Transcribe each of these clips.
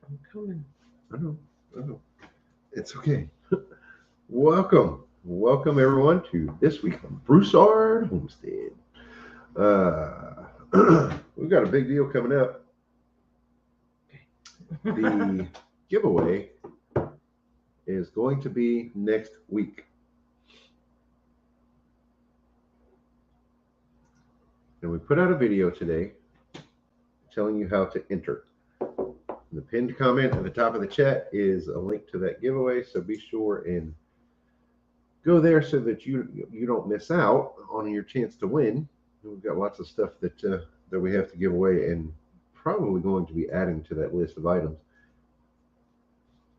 I'm coming. I know. I know. It's okay. Welcome everyone to this week on Broussard Homestead. We've got a big deal coming up. The giveaway is going to be next week. And we put out a video today telling you how to enter. The pinned comment at the top of the chat is a link to that giveaway, so be sure and go there so that you don't miss out on your chance to win. We've got lots of stuff that we have to give away, and probably going to be adding to that list of items.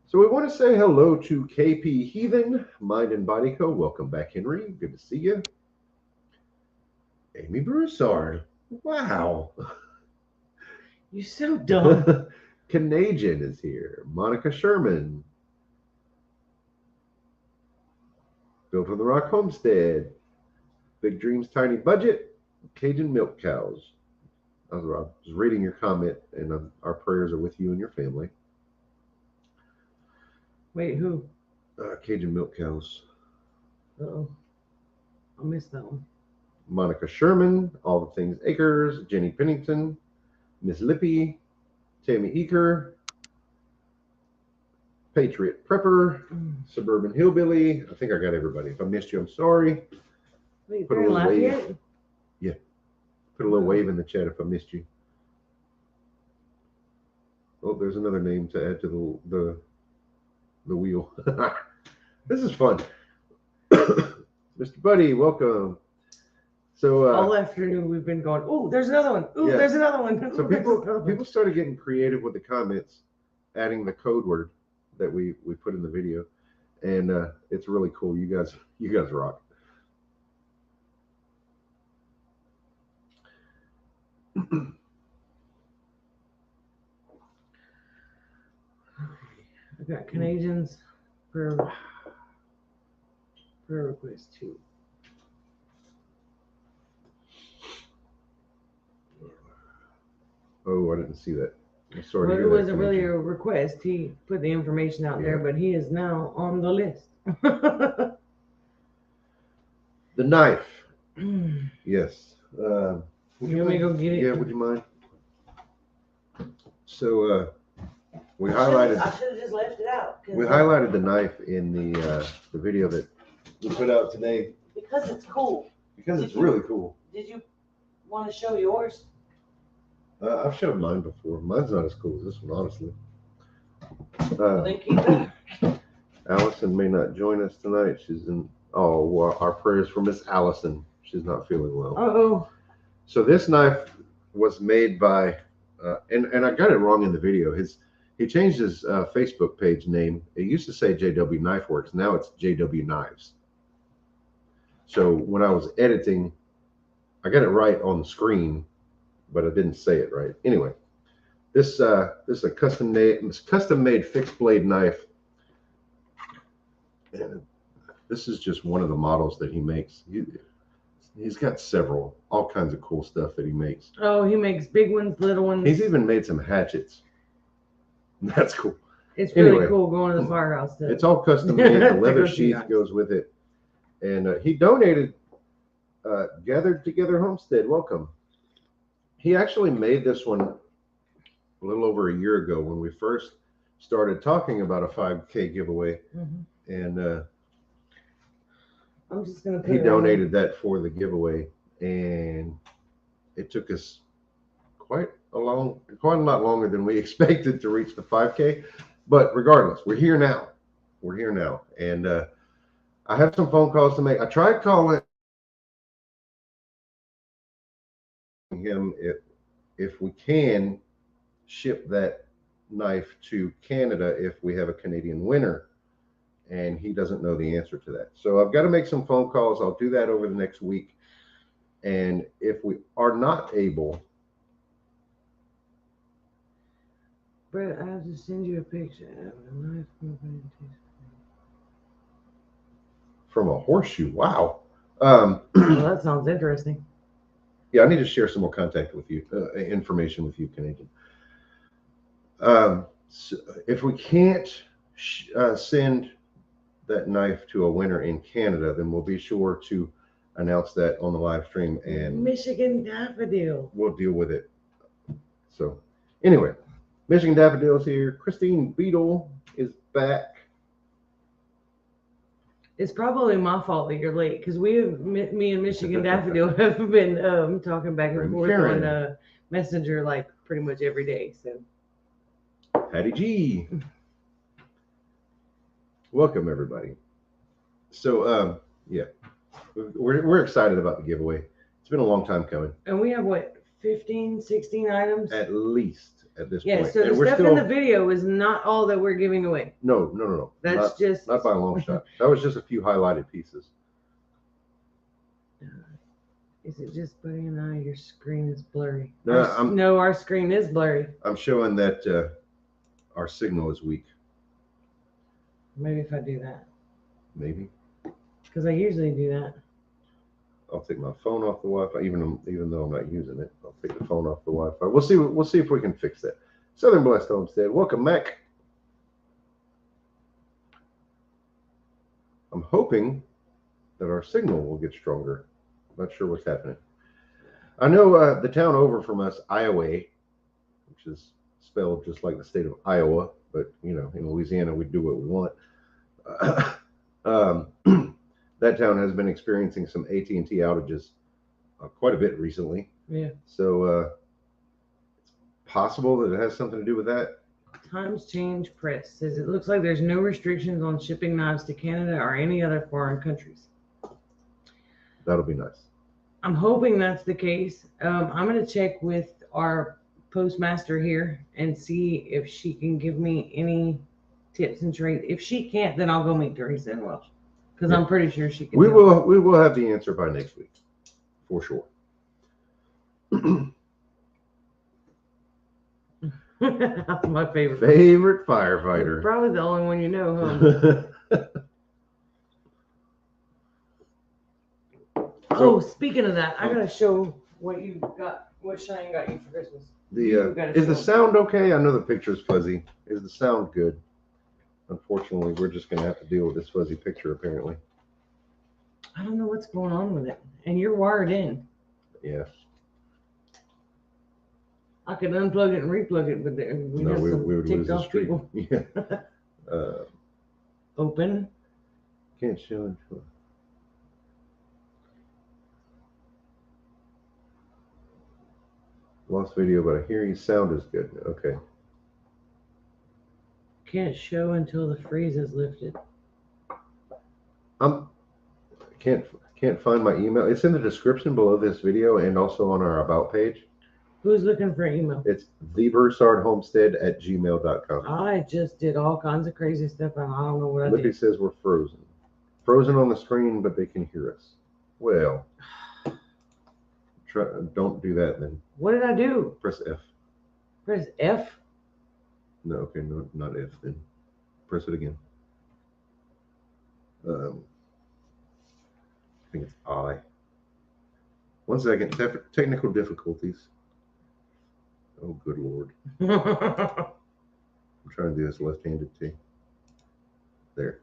So we want to say hello to KP Heathen, Mind and Body Co. Welcome back, Henry. Good to see you. Amy Broussard. Wow. You're so dumb. Canadian is here. Monica Sherman. Built on the Rock Homestead. Big Dreams, Tiny Budget. Cajun Milk Cows. I was reading your comment, and our prayers are with you and your family. Wait, who? Cajun Milk Cows. Uh-oh. I missed that one. Monica Sherman. All the Things Acres. Jenny Pennington. Miss Lippy. Tammy Eaker. Patriot Prepper. Suburban Hillbilly. I think I got everybody. If I missed you, I'm sorry. Wait, Put a they're little laughing wave. at you? Yeah. Put a little wave in the chat if I missed you. Oh, there's another name to add to the wheel. This is fun. Mr. Buddy, welcome. So all afternoon we've been going, oh, there's another one. Oh, Yeah. there's another one. so Ooh, there's another one. people started getting creative with the comments, adding the code word that we put in the video, and it's really cool. You guys rock. I've got Canadians prayer request too. Oh, I didn't see that. I'm sorry. Well, to it hear that, wasn't really Canadian. a request. He put the information out there, Yeah. but he is now on the list. The knife. Yes. You want me to go get it? Yeah, would you mind? So we I highlighted should have just left it out. we highlighted the knife in the video that we put out today Because it's cool. because it's really cool. Did you want to show yours? I've showed mine before. Mine's not as cool as this one, honestly. Then keep it. Allison may not join us tonight. She's in. Oh, well, our prayers for Miss Allison. She's not feeling well. Uh-oh. So this knife was made by, and I got it wrong in the video. He changed his Facebook page name. It used to say JW Knife Works. Now it's JW Knives. So when I was editing, I got it right on the screen, but I didn't say it right. Anyway, this is a custom made fixed blade knife. And this is just one of the models that he makes. He's got several, all kinds of cool stuff that he makes. Oh, he makes big ones, little ones. He's even made some hatchets. That's cool. It's really Anyway, cool going to the firehouse stuff. It's all custom made. The leather Goes sheath nuts. goes with it. And he donated Gathered Together Homestead. Welcome. He actually made this one a little over a year ago when we first started talking about a 5K giveaway. And I'm just gonna put he it donated that for the giveaway, and it took us quite a lot longer than we expected to reach the 5K. But regardless, we're here now. And I have some phone calls to make. I tried calling him if we can ship that knife to Canada if we have a Canadian winner, and he doesn't know the answer to that. So I've got to make some phone calls. I'll do that over the next week. And if we are not able, Brett, I have to send you a picture of a knife from a horseshoe, wow. Well, that sounds interesting. Yeah, I need to share some more contact with you, information with you, Canadian. So if we can't send that knife to a winner in Canada, then we'll be sure to announce that on the live stream, and Michigan daffodil. we'll deal with it. So anyway, Michigan Daffodil's here. Christine Beadle is back. It's probably my fault that you're late because me and Michigan Daffodil have been talking back and forth on Messenger like pretty much every day. So, Patty G. Welcome everybody. So yeah, we're excited about the giveaway. It's been a long time coming. And we have what, 15, 16 items at least at this yeah, point. so the and stuff in the video is not all that we're giving away. No. That's just not by a long shot. That was just a few highlighted pieces. Is it just Buddy and I? Your screen is blurry. No, no, our screen is blurry. I'm showing that our signal is weak. Maybe if I do that. Maybe. Because I usually do that. I'll take my phone off the Wi-Fi, even though I'm not using it. I'll take the phone off the Wi-Fi. We'll see if we can fix that. Southern Blessed Homestead, welcome, Mac. I'm hoping that our signal will get stronger. Not sure what's happening. I know the town over from us, Iowa, which is spelled just like the state of Iowa, but you know, in Louisiana we do what we want. That town has been experiencing some AT&T outages quite a bit recently. Yeah. So it's possible that it has something to do with that. Times Change Press says it looks like there's no restrictions on shipping knives to Canada or any other foreign countries. That'll be nice. I'm hoping that's the case. I'm going to check with our postmaster here and see if she can give me any tips and tricks. If she can't, then I'll go meet Teresa in Welsh. Because I'm pretty sure she can. We will have the answer by next week, for sure. That's my favorite. Favorite firefighter. Probably the only one you know, huh? Oh, speaking of that, I gotta show what you got. What Cheyenne got you for Christmas. Is the sound okay? I know the picture's fuzzy. Is the sound good? Unfortunately, we're just going to have to deal with this fuzzy picture, apparently. I don't know what's going on with it. And you're wired in. Yeah. I could unplug it and replug it, but we would lose the stream. Yeah. Open. Can't show it. Lost video, but I hear you. Sound is good. Okay. Can't show until the freeze is lifted. Can't find my email. It's in the description below this video and also on our about page. Who's looking for email? It's thebroussardhomestead@gmail.com. I just did all kinds of crazy stuff and I don't know what I did. Lippy says we're frozen. Frozen on the screen, but they can hear us. Well, don't do that then. What did I do? Press F. Press F? No, okay, no, not F then. Press it again. I think it's I. 1 second. Technical difficulties. Oh, good Lord. I'm trying to do this left-handed too. There.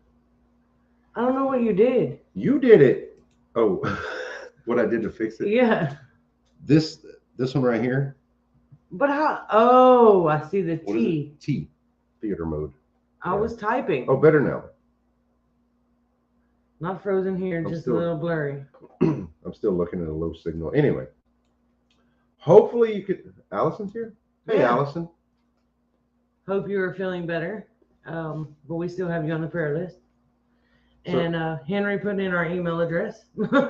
I don't know what you did. You did it. Oh, what I did to fix it? Yeah. This one right here. But how? Oh, I see the T. T. Theater mode. I was typing. Oh, better now. Not frozen here, just a little blurry. I'm still looking at a low signal. Anyway, hopefully you could. Allison's here. Hey, yeah. Allison. Hope you are feeling better. But we still have you on the prayer list. And Henry put in our email address.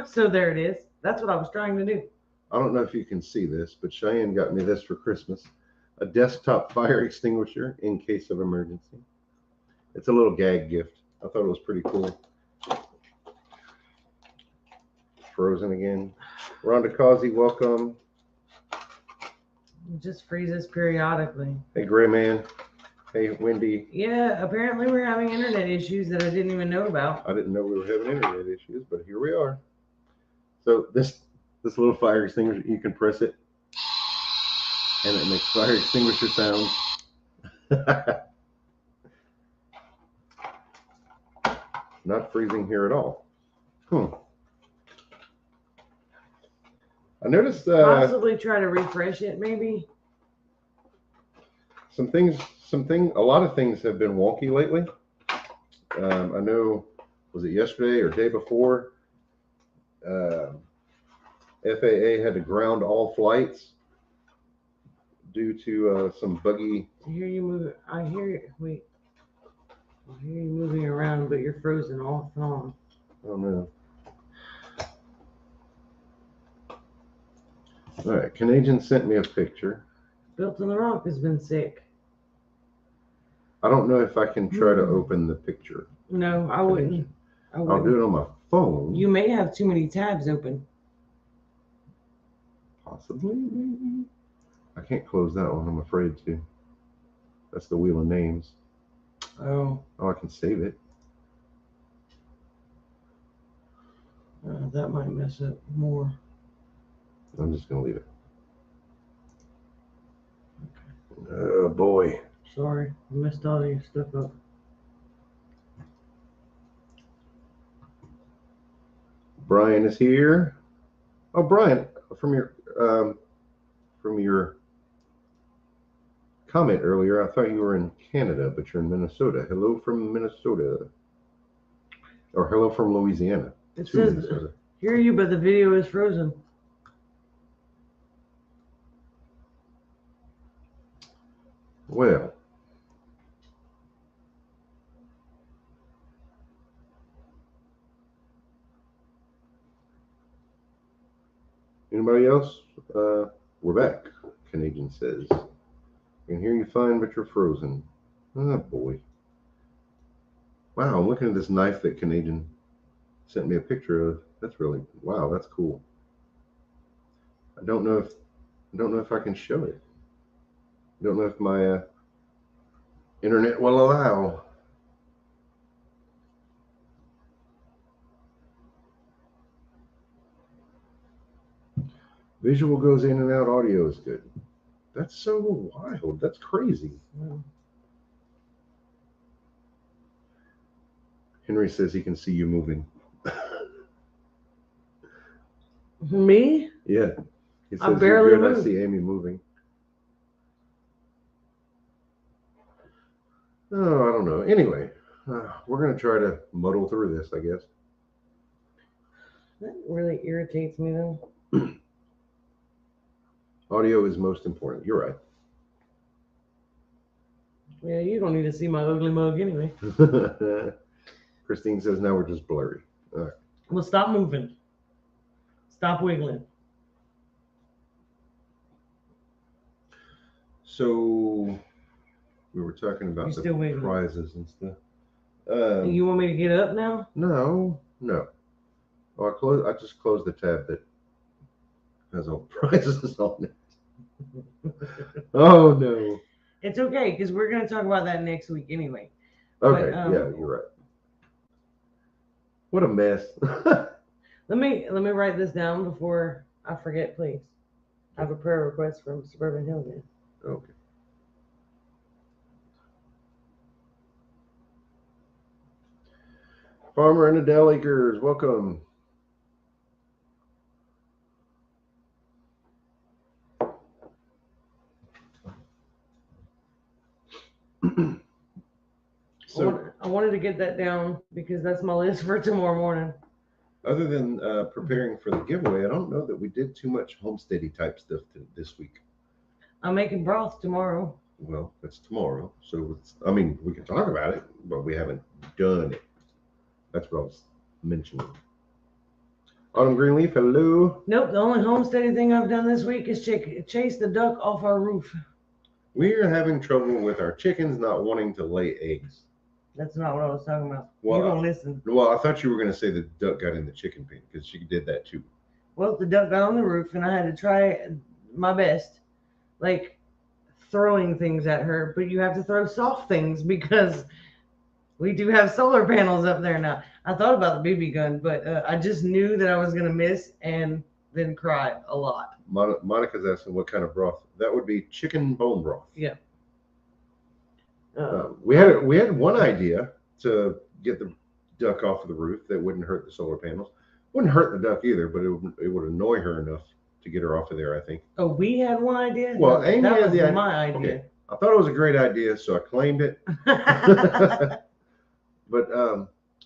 So there it is. That's what I was trying to do. I don't know if you can see this, but Cheyenne got me this for Christmas. A desktop fire extinguisher in case of emergency. It's a little gag gift. I thought it was pretty cool. Frozen again. Rhonda Causey, welcome. It just freezes periodically. Hey, Gray Man. Hey, Wendy. Yeah, apparently we're having internet issues that I didn't even know about. I didn't know we were having internet issues, but here we are. So this little fire extinguisher, you can press it, and it makes fire extinguisher sounds. Not freezing here at all. I noticed possibly try to refresh it, maybe. a lot of things have been wonky lately. I know, was it yesterday or day before? FAA had to ground all flights due to some buggy. I hear you moving. I hear you. Wait. I hear you moving around, but you're frozen off and on. Oh no. All right, Canadian sent me a picture. Built on the Rock has been sick. I don't know if I can try to open the picture. No, I wouldn't. I'll do it on my phone. You may have too many tabs open. Possibly. I can't close that one. I'm afraid to. That's the wheel of names. Oh. Oh, I can save it. That might mess up more. I'm just going to leave it. Okay. Oh, boy. Sorry. I messed all your stuff up. Brian is here. Oh, Brian, from your comment earlier, I thought you were in Canada, but you're in Minnesota. Hello from Minnesota. Or hello from Louisiana. It says, Minnesota. Hear you, but the video is frozen. Well. Anybody else? We're back, Canadian says. I can hear you fine, but you're frozen. Oh, boy. Wow, I'm looking at this knife that Canadian sent me a picture of. That's really, wow, that's cool. I don't know if I can show it. I don't know if my internet will allow. Visual goes in and out, audio is good. That's so wild. That's crazy. Yeah. Henry says he can see you moving. Me? Yeah. He says I barely move. I see Amy moving. Oh, I don't know. Anyway, we're going to try to muddle through this, I guess. That really irritates me, though. Audio is most important. You're right. Yeah, you don't need to see my ugly mug anyway. Christine says now we're just blurry. All right. Well, stop moving. Stop wiggling. So we were talking about the prizes and stuff. You want me to get up now? No. Oh, I just closed the tab that has all the prizes on it. Oh no. It's okay, because we're going to talk about that next week anyway. Okay, yeah, you're right. What a mess. Let me write this down before I forget, please. I have a prayer request from Suburban Hillman. Okay. Farmer and Adele Acres, welcome. So I wanted to get that down because that's my list for tomorrow morning. Other than preparing for the giveaway, I don't know that we did too much homesteady type stuff this week. I'm making broth tomorrow. Well, that's tomorrow. So, we can talk about it, but we haven't done it. That's what I was mentioning. Autumn Greenleaf, hello. Nope, the only homesteady thing I've done this week is chase the duck off our roof. We're having trouble with our chickens not wanting to lay eggs. That's not what I was talking about. Well, you don't listen. Well, I thought you were going to say the duck got in the chicken pen because she did that too. Well, the duck got on the roof and I had to try my best, like throwing things at her, but you have to throw soft things because we do have solar panels up there now. I thought about the BB gun, but I just knew that I was going to miss and then cry a lot. Monica's asking what kind of broth. That would be chicken bone broth. Yeah. We had one idea to get the duck off of the roof that wouldn't hurt the solar panels. Wouldn't hurt the duck either, but it would annoy her enough to get her off of there, I think. Oh, we had one idea? Well, No, Amy that had was the idea. my idea. Okay. I thought it was a great idea, so I claimed it. But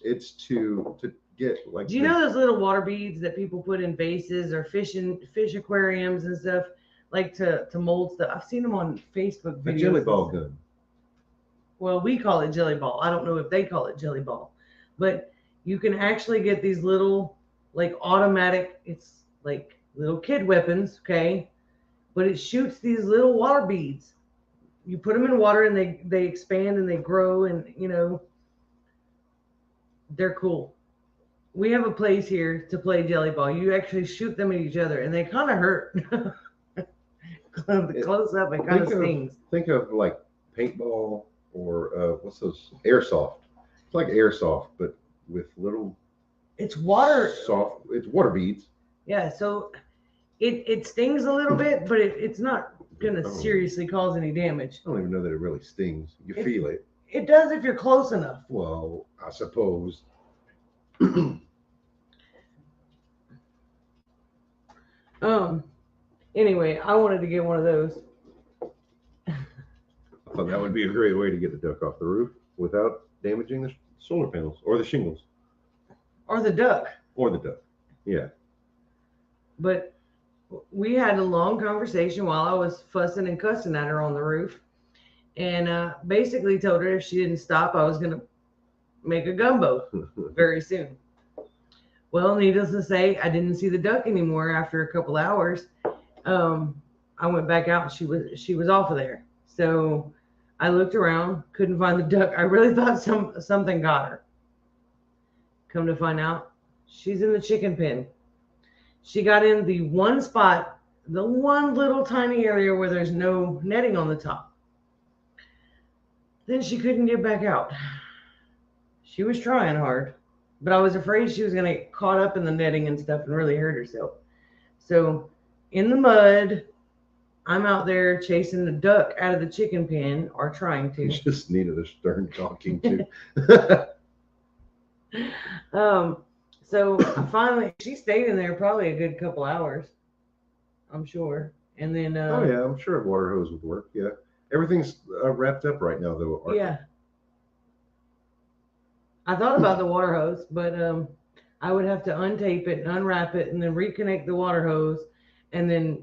it's to get like. Do you know those little water beads that people put in vases or fish aquariums and stuff, like to mold stuff? I've seen them on Facebook videos. A jelly ball gun. Well, we call it jelly ball. I don't know if they call it jelly ball, but you can actually get these little like automatic. It's like little kid weapons, okay? But it shoots these little water beads. You put them in water and they expand and they grow, and they're cool. We have a place here to play jelly ball. You actually shoot them at each other and they kind of hurt. Close up, it kind of stings. Think of like paintball or what's those? Airsoft. It's like airsoft, but with little. It's water. Soft. It's water beads. Yeah, so it stings a little bit, but it's not gonna seriously cause any damage. I don't even know that it really stings. You feel it. It does if you're close enough. Well, I suppose. Anyway, I wanted to get one of those. I thought that would be a great way to get the duck off the roof without damaging the solar panels or the shingles. Or the duck. Or the duck. Yeah. But we had a long conversation while I was fussing and cussing at her on the roof. And basically told her if she didn't stop, I was going to make a gumbo very soon. Well, needless to say, I didn't see the duck anymore after a couple hours. I went back out and she was off of there. So I looked around, couldn't find the duck. I really thought something got her. Come to find out, she's in the chicken pen. She got in the one spot, the one little tiny area where there's no netting on the top. Then she couldn't get back out. She was trying hard, but I was afraid she was going to get caught up in the netting and stuff and really hurt herself. So in the mud, I'm out there chasing the duck out of the chicken pen, or trying to. You just needed a stern talking to. So finally, she stayed in there probably a good couple hours, I'm sure. And then oh yeah, I'm sure a water hose would work. Yeah, everything's wrapped up right now though. Arthur. Yeah, I thought about the water hose, but I would have to untape it and unwrap it and then reconnect the water hose and then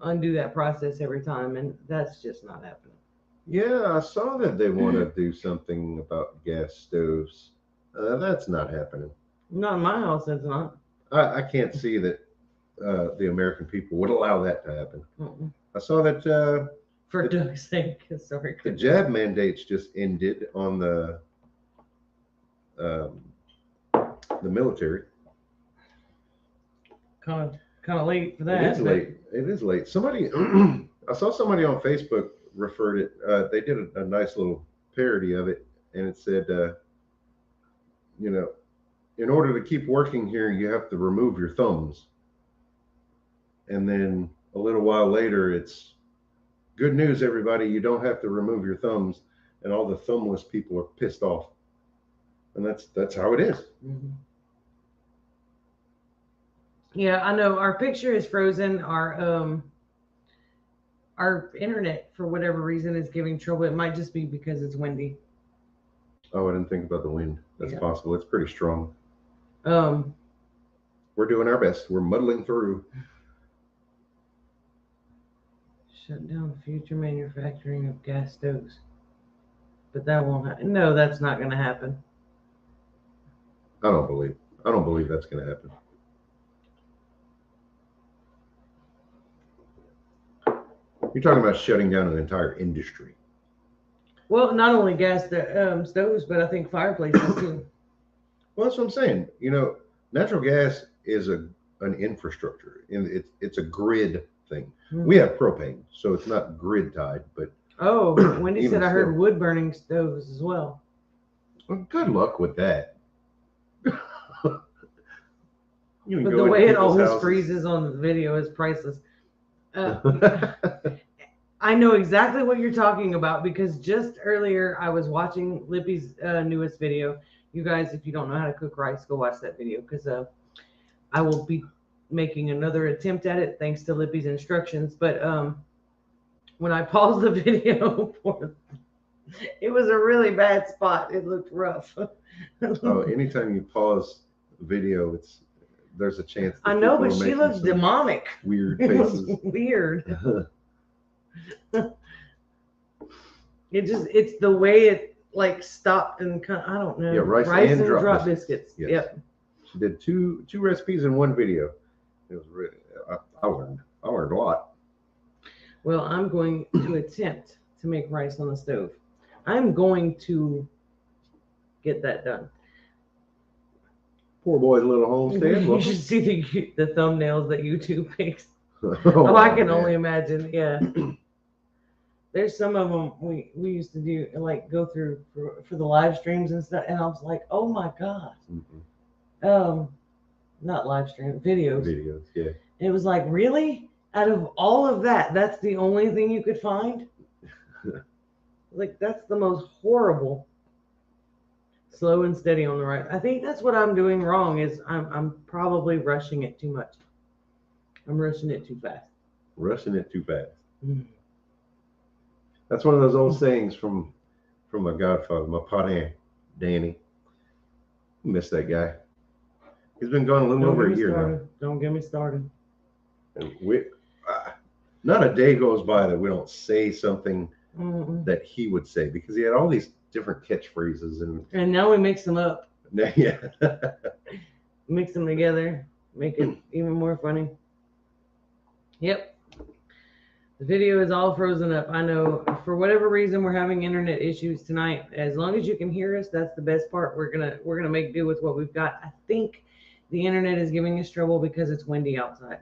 undo that process every time, and that's just not happening. Yeah, I saw that they want to do something about gas stoves. That's not happening. Not in my house, it's not. I can't see that the American people would allow that to happen. Mm-mm. I saw that for Doug's sake, sorry. The jab mandates just ended on the military. Kind of late for that. It is late. It is late. Somebody, I saw somebody on Facebook referred it. They did a nice little parody of it, and it said, in order to keep working here, you have to remove your thumbs. And then a little while later, it's good news, everybody. You don't have to remove your thumbs, and all the thumbless people are pissed off. And that's how it is. Mm-hmm. Yeah, I know. Our picture is frozen. Our internet, for whatever reason, is giving trouble. It might just be because it's windy. Oh, I didn't think about the wind. That's possible. It's pretty strong. We're doing our best. We're muddling through. Shut down future manufacturing of gas stoves. But that won't happen. No, that's not going to happen. I don't believe that's going to happen. You're talking about shutting down an entire industry. Well, not only gas stoves, but I think fireplaces too. Well, that's what I'm saying. Natural gas is an infrastructure, and it's a grid thing. Mm-hmm. We have propane, so it's not grid tied. But Wendy said I heard wood burning stoves as well. Well, good luck with that. But the way it always freezes on the video is priceless. I know exactly what you're talking about, because just earlier I was watching Lippy's newest video. you guys, if you don't know how to cook rice, go watch that video, because I will be making another attempt at it thanks to Lippy's instructions. But when I paused the video it was a really bad spot. It looked rough. Oh, anytime you pause the video, there's a chance that I know, people but are she making looked some demonic. weird It was faces. weird. It's the way it like stopped and I don't know. Yeah, rice and drop biscuits. Yes. Yep. She did two recipes in one video. It was really, I learned a lot. Well, I'm going to attempt to make rice on the stove. I'm going to get that done. Poor boy's little homestead. You Welcome. should see the thumbnails that YouTube makes. Oh, I can man. only imagine. Yeah. There's some of them we used to do, like go through for the live streams and stuff, and I was like, oh my god. Not live stream, videos. Videos, yeah. It was like, really? Out of all of that, that's the only thing you could find? Like, that's the most horrible. Slow and steady on the right. I think that's what I'm doing wrong, is I'm probably rushing it too much. I'm rushing it too fast. Rushing it too fast. Mm. That's one of those old sayings from my godfather, my parent, Danny. Miss that guy. He's been gone a little over a year now. Don't get me started. And not a day goes by that we don't say something that he would say, because he had all these different catchphrases and now we mix them up. Yeah. Mix them together, make it even more funny. Yep. The video is all frozen up. I know, for whatever reason we're having internet issues tonight. As long as you can hear us, that's the best part. We're gonna make do with what we've got. I think the internet is giving us trouble because it's windy outside.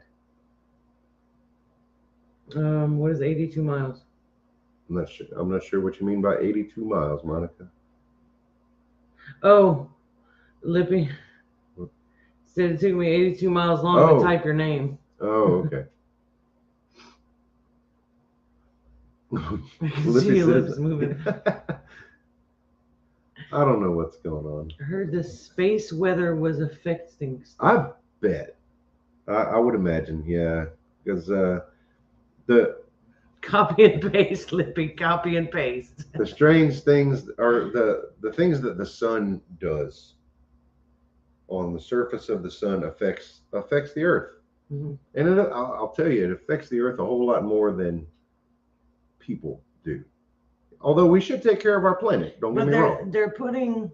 What is 82 miles? I'm not sure what you mean by 82 miles, Monica. Oh, Lippy said it took me 82 miles long to type your name. Oh, okay. See your lips moving. I don't know what's going on. I heard the space weather was affecting stuff. I bet. I would imagine, yeah, because the copy and paste, Lippy, copy and paste. The strange things are the things that the sun does on the surface of the sun affects the earth. Mm-hmm. And I'll tell you, it affects the earth a whole lot more than people do. Although we should take care of our planet, don't get me wrong. They're putting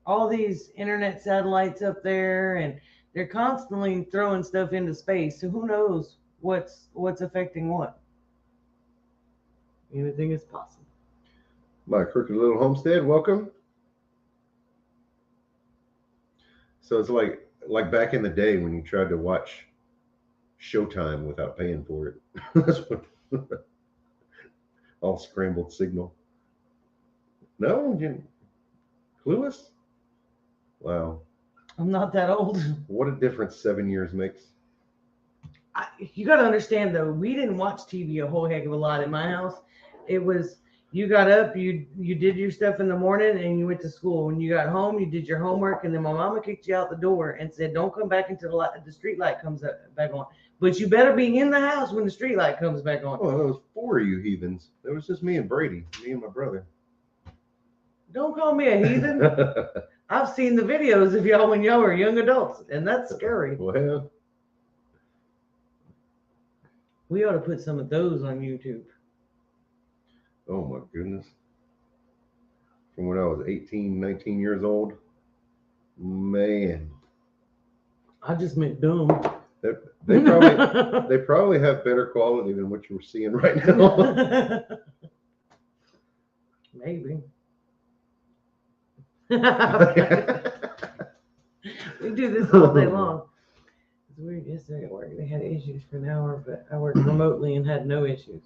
all these internet satellites up there, and they're constantly throwing stuff into space. So who knows what's affecting what? Anything is possible. My crooked little homestead, welcome. So it's like back in the day when you tried to watch Showtime without paying for it. That's what all scrambled signal. No, you clueless? Wow. I'm not that old. What a difference 7 years makes. You got to understand, though, we didn't watch TV a whole heck of a lot in my house. It was, you got up, you did your stuff in the morning, and you went to school. When you got home, you did your homework, and then my mama kicked you out the door and said, don't come back until the street light comes back on. But you better be in the house when the street light comes back on. Oh, there was 4 of you heathens. There was just me and Brady, me and my brother. Don't call me a heathen. I've seen the videos of y'all when y'all were young adults, and that's scary. Well, we ought to put some of those on YouTube. Oh my goodness. From when I was 18, 19 years old. Man. I just meant dumb. They probably have better quality than what you're seeing right now. Maybe. We do this all day long. It's weird. Yesterday at work, they had issues for an hour, but I worked remotely and had no issues.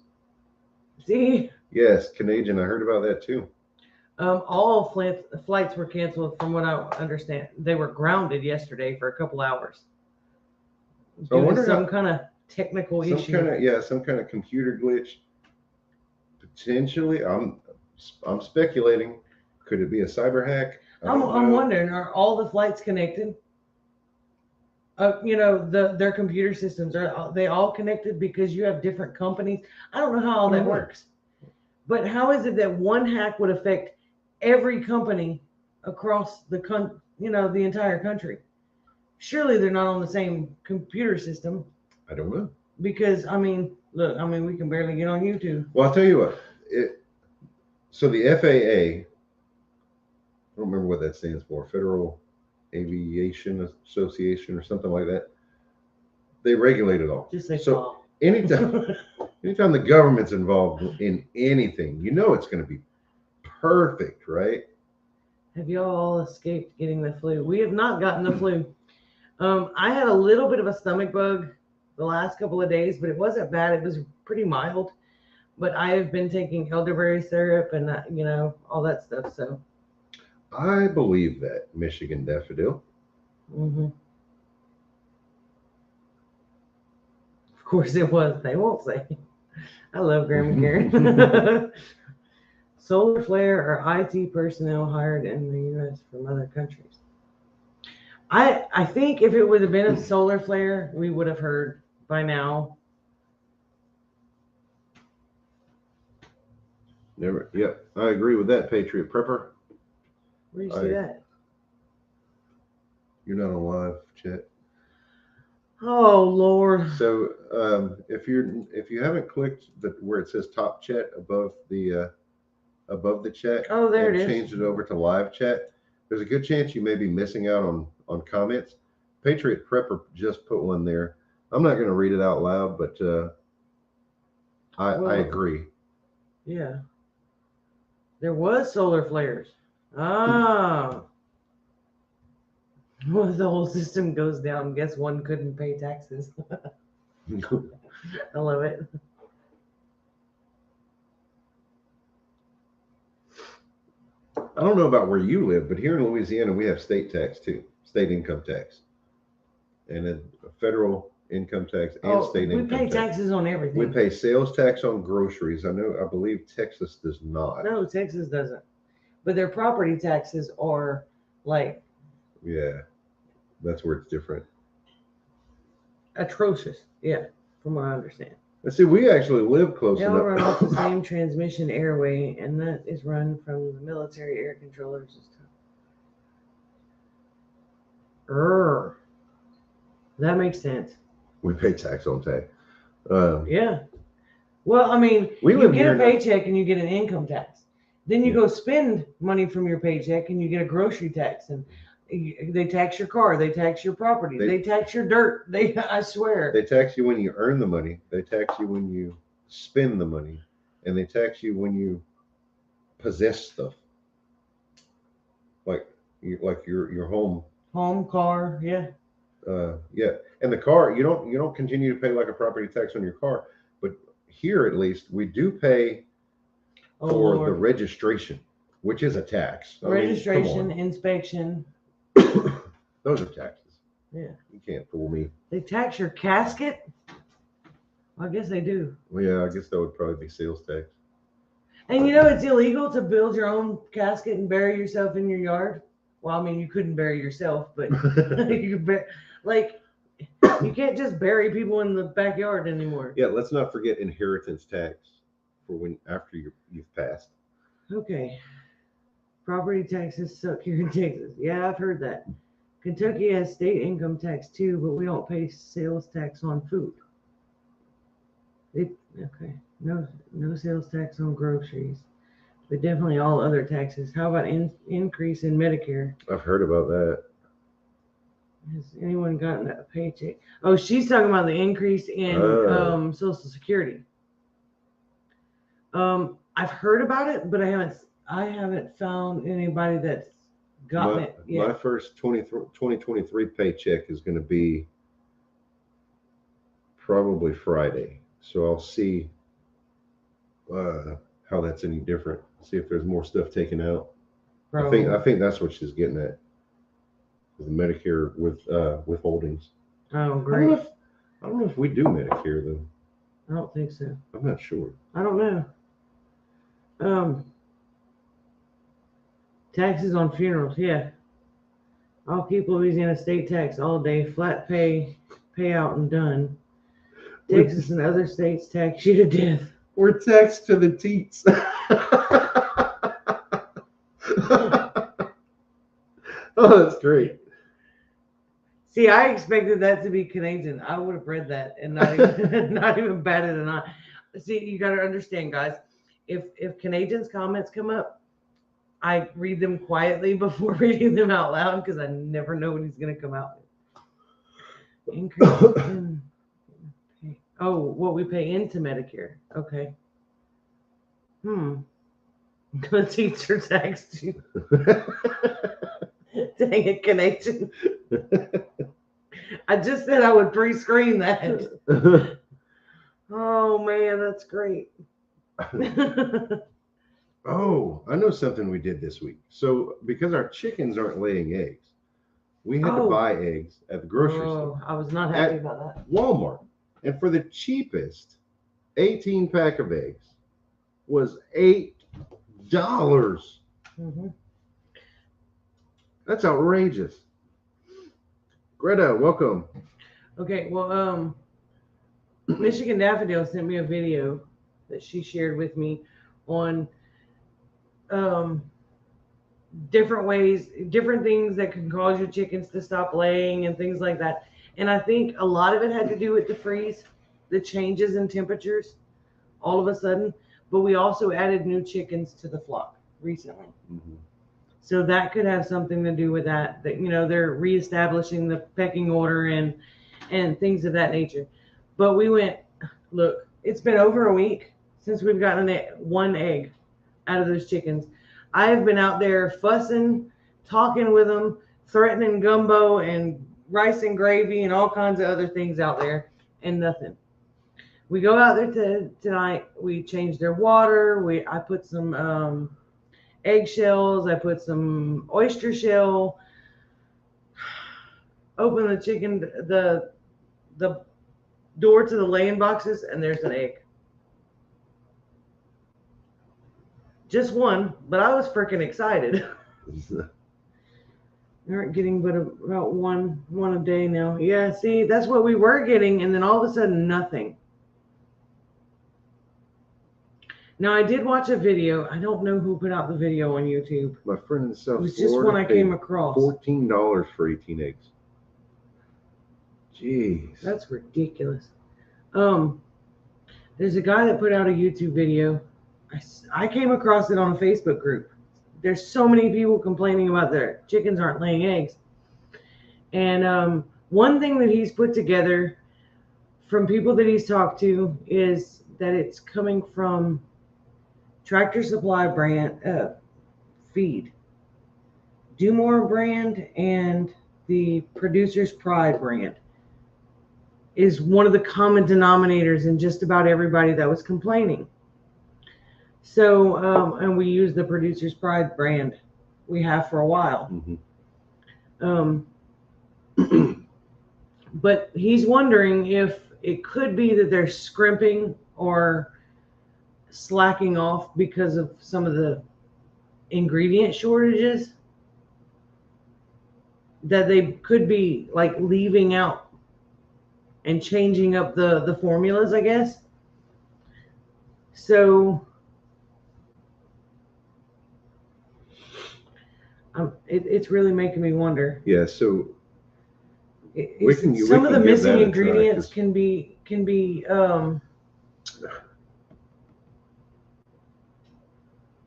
See? Yes, Canadian. I heard about that too. All flights were canceled, from what I understand. They were grounded yesterday for a couple hours. Due to some kind of technical issue. Some kind of computer glitch. Potentially, I'm speculating. Could it be a cyber hack? I'm wondering, are all the flights connected? Their computer systems, are they all connected because you have different companies? I don't know how all that works. But how is it that one hack would affect every company across the the entire country? Surely they're not on the same computer system. I don't know. Because look, we can barely get on YouTube. Well, I'll tell you what. So the FAA, I don't remember what that stands for, Federal Aviation Association or something like that. They regulate it all. Just say so. Anytime the government's involved in anything, it's going to be perfect, right? Have you all escaped getting the flu? We have not gotten the flu. I had a little bit of a stomach bug the last couple of days, but it wasn't bad. It was pretty mild. But I have been taking elderberry syrup and all that stuff. So I believe that, Michigan Daffodil. Mm-hmm. Of course it was. They won't say. I love Grandma Karen. Solar flare or IT personnel hired in the U.S. from other countries. I think if it would have been a solar flare, we would have heard by now. Never. Yep, I agree with that, Patriot Prepper. Where do you see that? You're not on live chat. Oh Lord! So if you haven't clicked where it says top chat above the chat, oh there it is, changed it over to live chat, there's a good chance you may be missing out on comments. Patriot Prepper just put one there. I'm not going to read it out loud, but I agree. Yeah, there was solar flares. Ah. Well, the whole system goes down. Guess one couldn't pay taxes. I love it. I don't know about where you live, but here in Louisiana, we have state tax too, state income tax, and a federal income tax and state income tax. We pay taxes on everything. We pay sales tax on groceries. I believe Texas does not. No, Texas doesn't. But their property taxes are like. Yeah, that's where it's different. Atrocious. Yeah, from what I understand. Let's see, we actually live close enough. They all run off the same transmission airway, and that is run from the military air controller system. That makes sense. We pay tax on tax. Yeah. Well, you get a paycheck and you get an income tax. Then you go spend money from your paycheck and you get a grocery tax, and they tax your car, they tax your property, they tax your dirt. I swear. They tax you when you earn the money, they tax you when you spend the money, and they tax you when you possess stuff. Like your home. Home, car, yeah. Yeah. And the car, you don't continue to pay like a property tax on your car, but here at least we do pay for the registration, which is a tax. Registration, inspection. Those are taxes. Yeah. You can't fool me. They tax your casket? I guess they do. Well, yeah, I guess that would probably be sales tax. And it's illegal to build your own casket and bury yourself in your yard. Well, you couldn't bury yourself, but you can't just bury people in the backyard anymore. Yeah, let's not forget inheritance tax for after you've passed. Okay. Property taxes suck here in Texas. Yeah, I've heard that. Kentucky has state income tax too, but we don't pay sales tax on food. Okay. No sales tax on groceries, but definitely all other taxes. How about increase in Medicare? I've heard about that. Has anyone gotten a paycheck? Oh, she's talking about the increase in Social Security. I've heard about it, but I haven't found anybody that's gotten it yet. My first 2023 paycheck is going to be probably Friday, so I'll see how that's any different. See if there's more stuff taken out. Probably. I think that's what she's getting at. The Medicare with withholdings. Oh, great. I don't know if we do Medicare though. I don't think so. I'm not sure. I don't know. Taxes on funerals, yeah. I'll keep Louisiana state tax all day, flat pay, payout and done. Texas and other states tax you to death. We're taxed to the teats. Oh, that's great. See, I expected that to be Canadian. I would have read that and not even not even batted an eye. See, you got to understand, guys. If Canadians' comments come up, I read them quietly before reading them out loud because I never know what he's going to come out with. Increase in what we pay into Medicare. Okay. The teacher tax too. Dang it, Canadian. I just said I would pre-screen that. Oh man, that's great. Oh, I know something we did this week. So because our chickens aren't laying eggs, we had to buy eggs at the grocery store. I was not happy about that. Walmart. And for the cheapest 18 pack of eggs was $8. Mm-hmm. That's outrageous. Greta, welcome. Okay, well, Michigan Daffodil sent me a video that she shared with me on different ways, different things that can cause your chickens to stop laying and things like that. And I think a lot of it had to do with the freeze, the changes in temperatures all of a sudden. But we also added new chickens to the flock recently. Mm-hmm. So that could have something to do with that, they're reestablishing the pecking order and things of that nature. But we went, look, it's been over a week since we've gotten one egg out of those chickens. I have been out there fussing, talking with them, threatening gumbo and rice and gravy and all kinds of other things out there, and nothing. We go out there tonight. We change their water. I put some eggshells. I put some oyster shell. Open the chicken, the door to the laying boxes, and there's an egg. Just one, but I was freaking excited. We aren't getting but about one a day now. Yeah, see, that's what we were getting, and then all of a sudden, nothing. Now, I did watch a video. I don't know who put out the video on YouTube. My friend in South Florida. It was just one I came across. $14 for 18 eggs. Jeez. That's ridiculous. There's a guy that put out a YouTube video. I came across it on a Facebook group. There's so many people complaining about their chickens aren't laying eggs. And one thing that he's put together from people that he's talked to is that it's coming from Tractor Supply brand feed, Do More brand, and the Producer's Pride brand is one of the common denominators in just about everybody that was complaining. So, and we use the Producer's Pride brand. We have for a while. Mm-hmm. But he's wondering if it could be that they're scrimping or slacking off because of some of the ingredient shortages, that they could be like leaving out and changing up the formulas, I guess. So it's really making me wonder. Yeah, so some of the missing ingredients can be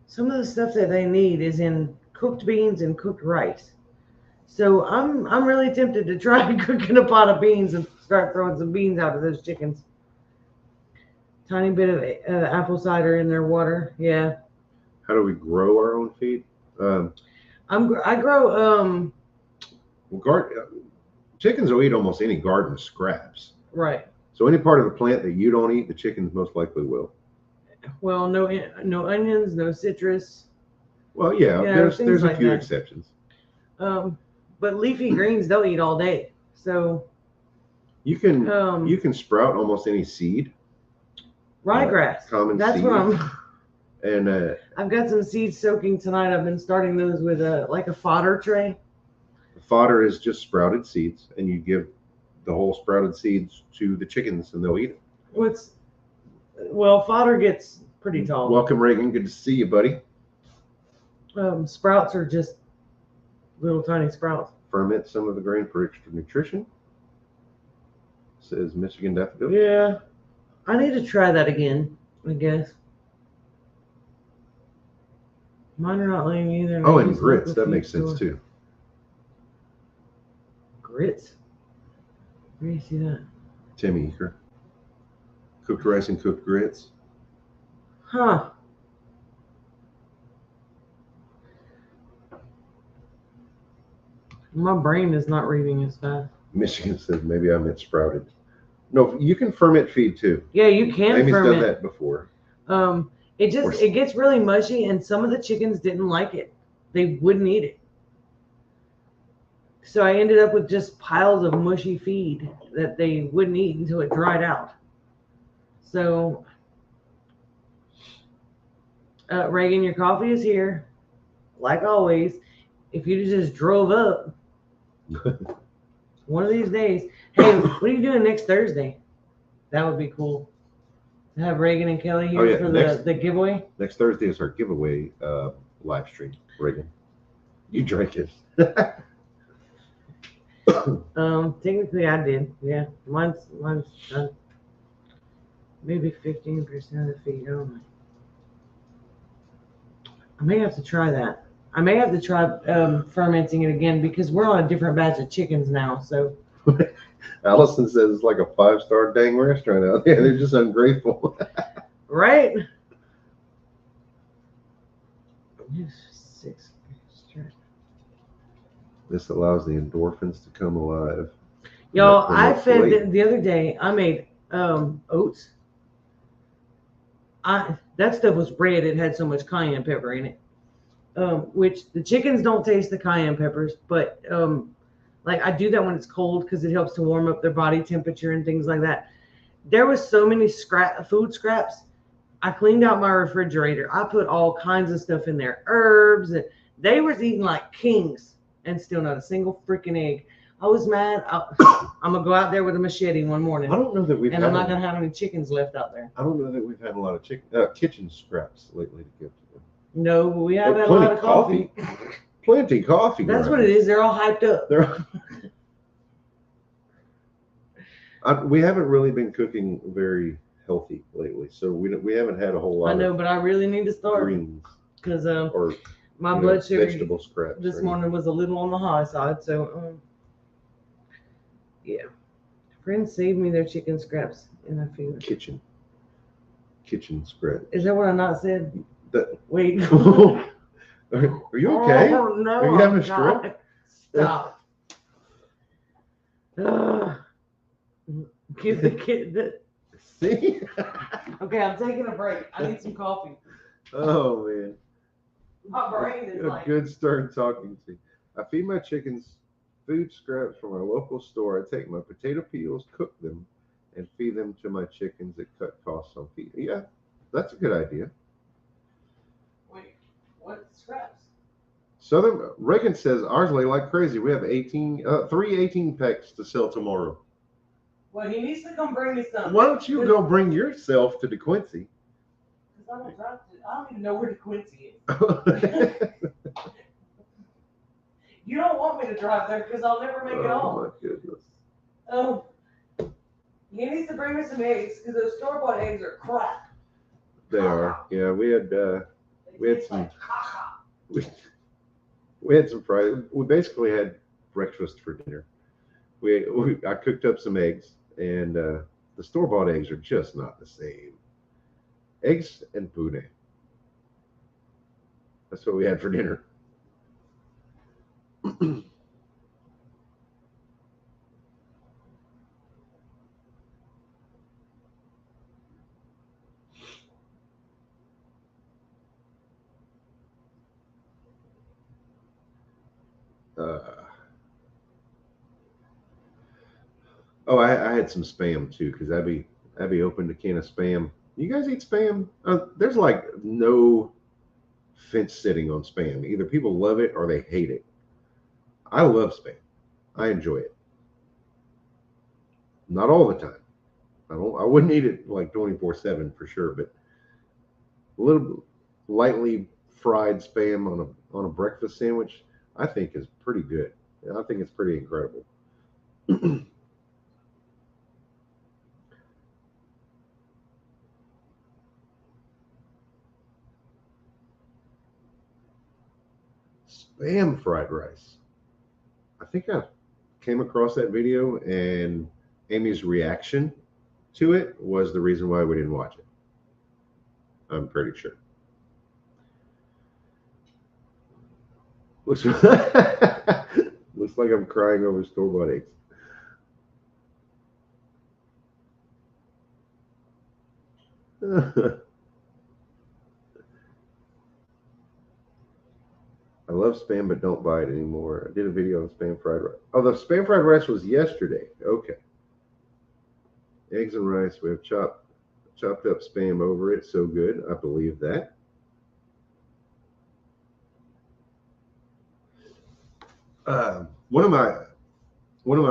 some of the stuff that they need is in cooked beans and cooked rice. So I'm really tempted to try cooking a pot of beans and start throwing some beans out of those chickens. Tiny bit of apple cider in their water. Yeah. How do we grow our own feed? I grow chickens will eat almost any garden scraps. Right. So any part of the plant that you don't eat, the chickens most likely will. Well, no onions, no citrus. Well, yeah, there's a few exceptions. But leafy greens they'll eat all day. So you can sprout almost any seed. Ryegrass. Common That's seed. what And I've got some seeds soaking tonight. I've been starting those with like a fodder tray. the fodder is just sprouted seeds, and you give the whole sprouted seeds to the chickens, and they'll eat it. Well, fodder gets pretty tall. Welcome, Reagan. Good to see you, buddy. Sprouts are just little tiny sprouts. Ferment some of the grain for extra nutrition. Says Michigan Daffodil. Yeah, I need to try that again, I guess. Mine are not laying either. Oh, and grits. That makes sense too. Grits? Where do you see that? Timmy Eaker. Cooked rice and cooked grits. Huh. My brain is not reading as fast. Michigan says maybe I meant sprouted. No, you can ferment feed too. Yeah, you can Amy's ferment. done that before. It gets really mushy, and some of the chickens didn't like it. They wouldn't eat it. So I ended up with just piles of mushy feed that they wouldn't eat until it dried out. So, Reagan, your coffee is here. Like always, if you just drove up one of these days. Hey, what are you doing next Thursday? That would be cool. To have Reagan and Kelly here for the giveaway. Next Thursday is our giveaway live stream. Reagan, you drank it. Technically I did. Yeah, mine's done. Maybe 15% of the feed only. I may have to try that. I may have to try fermenting it again because we're on a different batch of chickens now. So Allison says it's like a 5-star dang restaurant out there. They're just ungrateful. Right? This allows the endorphins to come alive. Y'all, I fed the other day. I made oats. That stuff was red. It had so much cayenne pepper in it. Which the chickens don't taste the cayenne peppers, but like I do that when it's cold because it helps to warm up their body temperature and things like that. There was so many food scraps. I cleaned out my refrigerator. I put all kinds of stuff in there, herbs, and they were eating like kings and still not a single freaking egg. I was mad. I'm gonna go out there with a machete one morning. I don't know that we've and I'm not gonna have any chickens left out there. I don't know that we've had a lot of kitchen scraps lately to give to them. No, but we have had a lot of coffee. Plenty coffee. That's what it is. They're all hyped up. We haven't really been cooking very healthy lately, so we haven't had a whole lot. I know, but I really need to start greens because or my blood sugar vegetable scraps this morning was a little on the high side. So yeah, friends saved me their chicken scraps, and I feel kitchen scraps. Is that what I not said? Wait. Are you okay? Oh, no, are you having a stroke? Stop. Give the kid the. See? Okay, I'm taking a break. I need some coffee. Oh man. My brain is like. Good stern talking to. I feed my chickens food scraps from our local store. I take my potato peels, cook them, and feed them to my chickens at cut costs on feed. Yeah, that's a good idea. Wait, what scraps? Southern Reagan says ours lay like crazy. We have 3 18 packs to sell tomorrow. Well, he needs to come bring me some. Why don't you go bring yourself to DeQuincy? Because I don't even know where DeQuincy is. You don't want me to drive there because I'll never make it home. Oh my goodness. Oh, he needs to bring me some eggs because those store-bought eggs are crap. They are. Yeah, we had some. Like, We had some fries. We basically had breakfast for dinner. I cooked up some eggs, and the store-bought eggs are just not the same. Eggs and boudin. That's what we had for dinner. I had some Spam too because Abby opened a can of Spam You guys eat Spam? There's like no fence sitting on Spam. Either people love it or they hate it. I love Spam. I enjoy it. Not all the time. I wouldn't eat it like 24/7 for sure, but a little lightly fried Spam on a breakfast sandwich, I think is pretty good. I think it's pretty incredible. Spam fried rice. I think I came across that video, and Amy's reaction to it was the reason why we didn't watch it. I'm pretty sure. Looks, looks like I'm crying over store-bought eggs. I love Spam, but don't buy it anymore. I did a video on Spam fried rice. Oh, the Spam fried rice was yesterday. Okay. Eggs and rice. We have chopped up Spam over it. So good. I believe that. One of my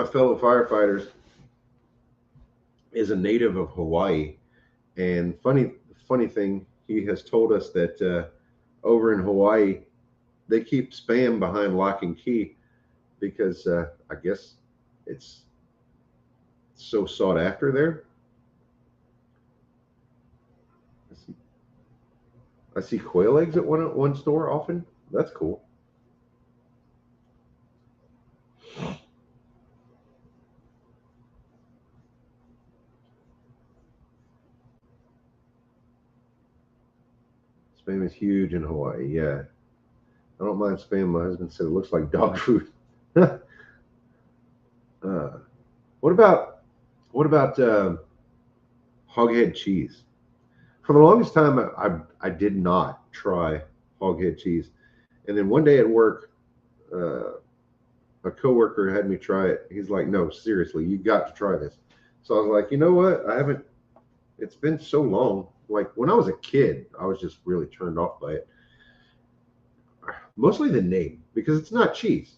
fellow firefighters is a native of Hawaii, and funny thing, he has told us that over in Hawaii they keep Spam behind lock and key because I guess it's so sought after there. I see quail eggs at one store often. That's cool. Spam is huge in Hawaii. Yeah, I don't mind Spam. My husband said it looks like dog food. What about hoghead cheese? For the longest time, I did not try hoghead cheese, and then one day at work, a coworker had me try it. He's like, "No, seriously, you got to try this." So I was like, "You know what? I haven't. It's been so long. Like when I was a kid, I was just really turned off by it. Mostly the name, because it's not cheese.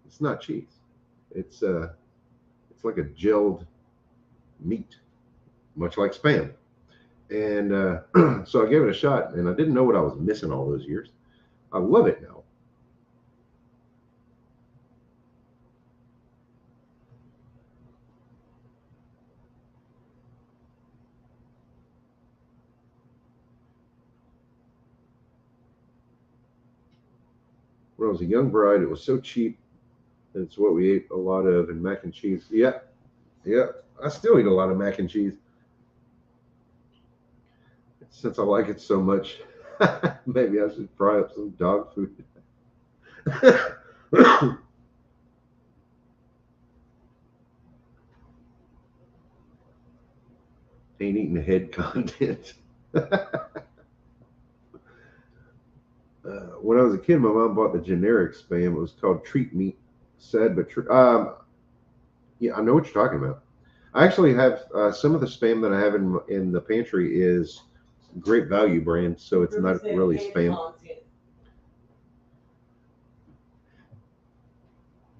It's not cheese. It's like a gelled meat, much like Spam. And so I gave it a shot, and I didn't know what I was missing all those years. I love it now. When I was a young bride, it was so cheap. It's what we ate a lot of, and mac and cheese. Yeah, yeah. I still eat a lot of mac and cheese. Since I like it so much, maybe I should fry up some dog food. Ain't eating the head content. When I was a kid, my mom bought the generic Spam. It was called Treat Meat. Sad but true. Yeah, I know what you're talking about. I actually have some of the Spam that I have in the pantry is Great Value brand, so it's not really Spam.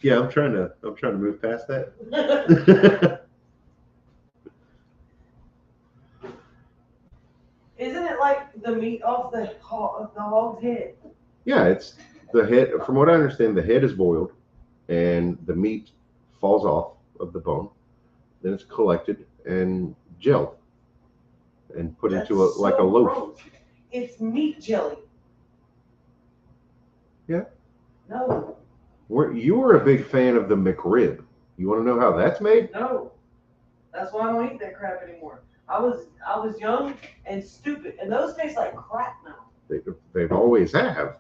Yeah, I'm trying to move past that. Isn't it like the meat off the hog's head? Yeah, it's the head. From what I understand, the head is boiled, and the meat falls off of the bone. Then it's collected and gelled, and put into like a loaf. Gross. It's meat jelly. Yeah. No. You were a big fan of the McRib. You want to know how that's made? No. That's why I don't eat that crap anymore. I was young and stupid, and those taste like crap now. They've always have.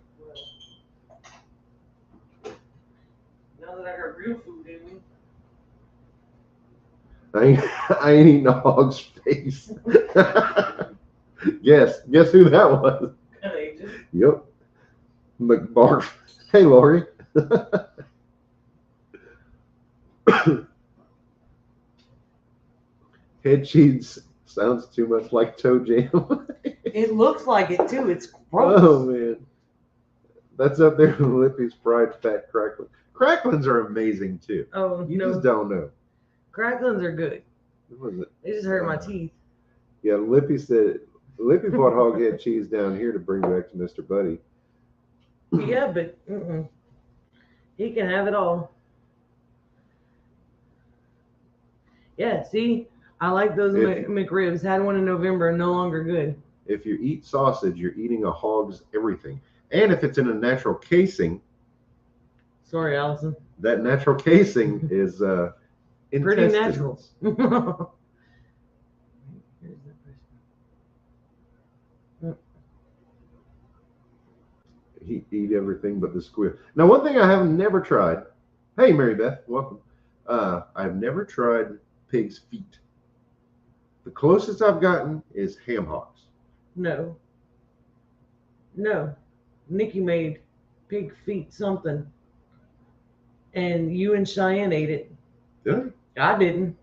Now that I got real food in me. I ain't eating a hog's face. Guess who that was? Yep. McBarf. Hey, Lori. Head cheese Sounds too much like toe jam. It looks like it too. It's gross. Oh man, that's up there with Lippy's fried fat cracklings. Cracklings are amazing too. Oh You no, just don't know. cracklings are good. What was it? They just hurt my teeth. Yeah, Lippy bought hog head cheese down here to bring back to Mr. Buddy. Yeah, but he can have it all. Yeah, see, I like those McRibs. Had one in November, no longer good. If you eat sausage, you're eating a hog's everything. And if it's in a natural casing, sorry, Allison, that natural casing is pretty natural. He eat everything but the squid. Now, one thing I have never tried. Hey, Mary Beth, welcome. I've never tried pig's feet. The closest I've gotten is ham hocks. No. Nikki made pig feet something, and you and Cheyenne ate it. Did I? I didn't.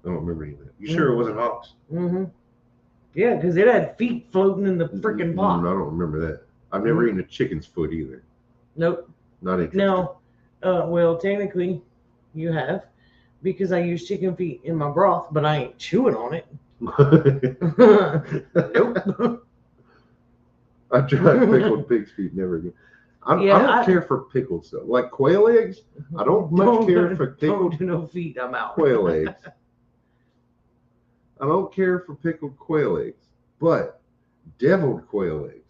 I don't remember any of that. You sure it wasn't hocks? Mm-hmm. Yeah, because it had feet floating in the freaking pot. I don't remember that. I've never eaten a chicken's foot either. Nope. Not interested. No. Well, technically, you have, because I use chicken feet in my broth, but I ain't chewing on it. Nope. I tried pickled pig's feet, never again. I don't care for pickled stuff. Like quail eggs, I don't much care for pickled. Don't do no feet, I'm out. Quail eggs. I don't care for pickled quail eggs, but deviled quail eggs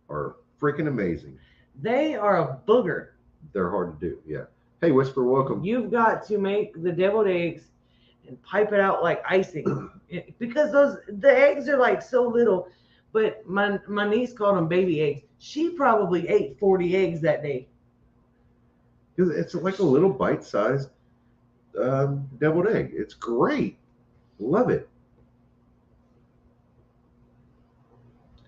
are freaking amazing. They are a booger. They're hard to do, yeah. Hey, Whisper, welcome. You've got to make the deviled eggs and pipe it out like icing because the eggs are like so little. But my niece called them baby eggs. She probably ate 40 eggs that day. It's like a little bite-sized deviled egg. It's great. Love it.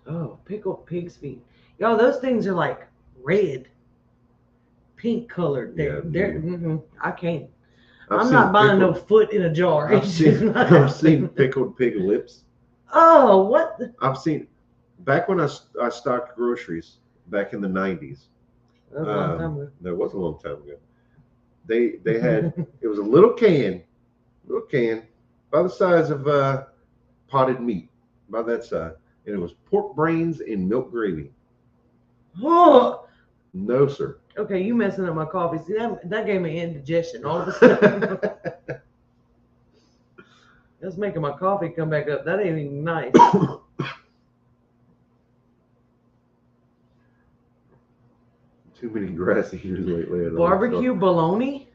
Oh, pickled pig's feet. Y'all, those things are like red, pink colored. I can't. I'm not buying no foot in a jar. I've seen pickled pig lips. Oh, what? I've seen back when I stocked groceries back in the 90s. That was a long time ago. That was a long time ago. They had it was a little can by the size of potted meat, by that size, and it was pork brains in milk gravy. Oh no, sir. Okay, you messing up my coffee. See, that gave me indigestion all of a sudden. That's making my coffee come back up. That ain't even nice. Too many grass eaters lately. Barbecue bologna?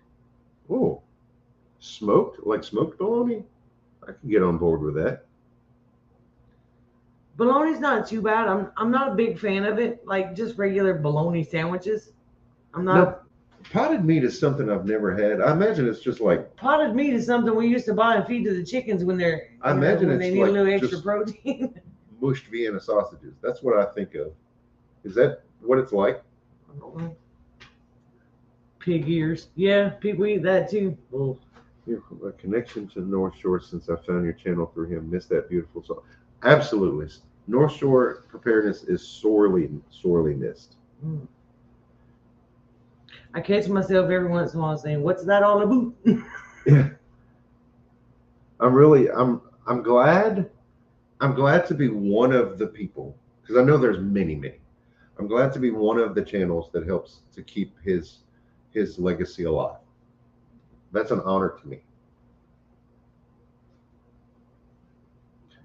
Oh, smoked bologna? I can get on board with that. Bologna's not too bad. I'm not a big fan of it. Like just regular bologna sandwiches. I'm not. Now, potted meat is something I've never had. I imagine it's just like potted meat is something we used to buy and feed to the chickens when they're. I imagine when they need like a little extra protein. Mushed Vienna sausages. That's what I think of. Is that what it's like? I don't know. Pig ears. Yeah, people eat that too. Oh. A connection to North Shore since I found your channel through him. Miss that beautiful song. Absolutely. North Shore preparedness is sorely missed. Mm. I catch myself every once in a while saying, "What's that all about?" Yeah. I'm glad to be one of the people, because I know there's many. I'm glad to be one of the channels that helps to keep his legacy alive. That's an honor to me.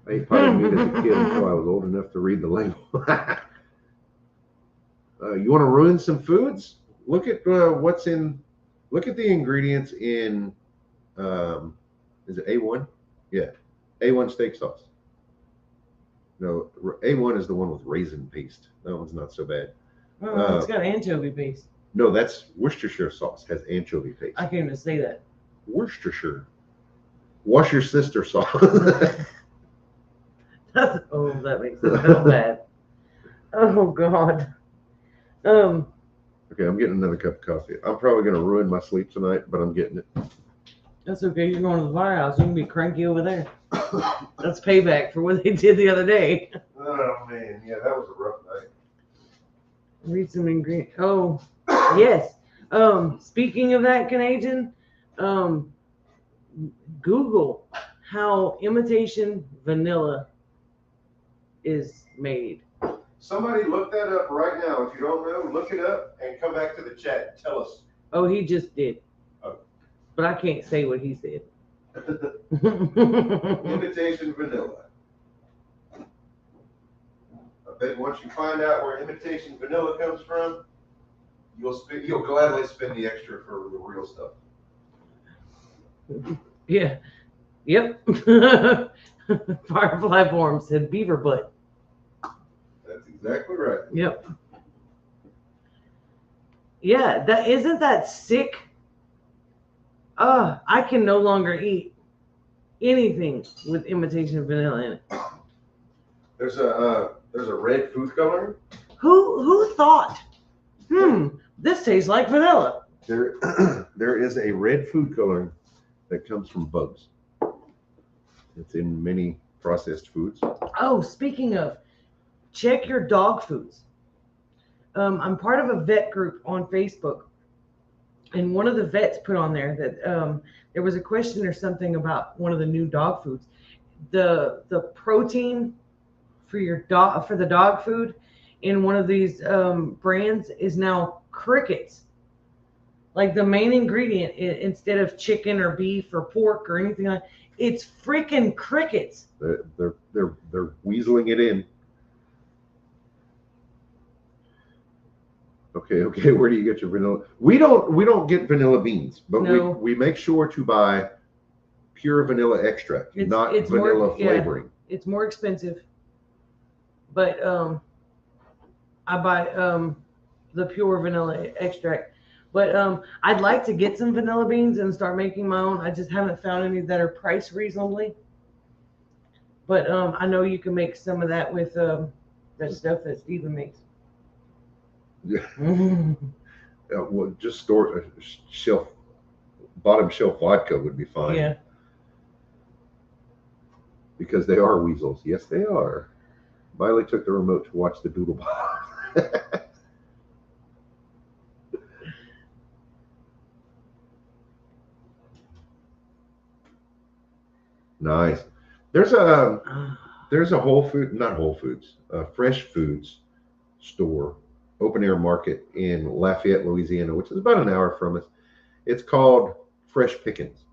I ate potted meat as a kid until I was old enough to read the label. You want to ruin some foods? Look at what's in. Look at the ingredients in. Is it A1? Yeah, A1 steak sauce. No, A1 is the one with raisin paste. That one's not so bad. Oh, it's got anchovy paste. No, that's Worcestershire sauce. Has anchovy paste. I can't even say that. Worcestershire. Wash your sister sauce. Oh, that makes it so bad. Oh God. Okay, I'm getting another cup of coffee. I'm probably gonna ruin my sleep tonight, but I'm getting it. That's okay. You're going to the firehouse. You can be cranky over there. That's payback for what they did the other day. Oh man, yeah, that was a rough night. Read some ingredients. Oh, yes. Speaking of that, Canadian, Google how imitation vanilla is made. Somebody look that up right now. If you don't know, look it up and come back to the chat and tell us. Oh, he just did. Oh. But I can't say what he said. Imitation vanilla. I bet once you find out where imitation vanilla comes from, you'll gladly spend the extra for the real stuff. Yeah. Yep. Firefly Form said beaver butt. That's exactly right. Yep. Yeah, that isn't that sick? I can no longer eat anything with imitation vanilla in it. There's a red food coloring. Who thought? This tastes like vanilla. There is a red food coloring that comes from bugs. It's in many processed foods. Oh, speaking of, check your dog foods. I'm part of a vet group on Facebook, and one of the vets put on there that there was a question or something about one of the new dog foods. The protein for your dog, for the dog food in one of these brands is now crickets. Like the main ingredient, instead of chicken or beef or pork or anything like, it's freaking crickets. They're weaseling it in. Okay. Where do you get your vanilla? We don't get vanilla beans, but No. we make sure to buy pure vanilla extract, not vanilla flavoring. Yeah, it's more expensive, but I buy the pure vanilla extract. But I'd like to get some vanilla beans and start making my own. I just haven't found any that are priced reasonably. But I know you can make some of that with that stuff that Steven makes. Yeah. Well, just store bottom shelf vodka would be fine. Yeah. Because they are weasels. Yes, they are. Miley took the remote to watch the doodle ball. Nice. There's a fresh foods store, open air market in Lafayette, Louisiana, which is about an hour from us. It's called Fresh Pickins.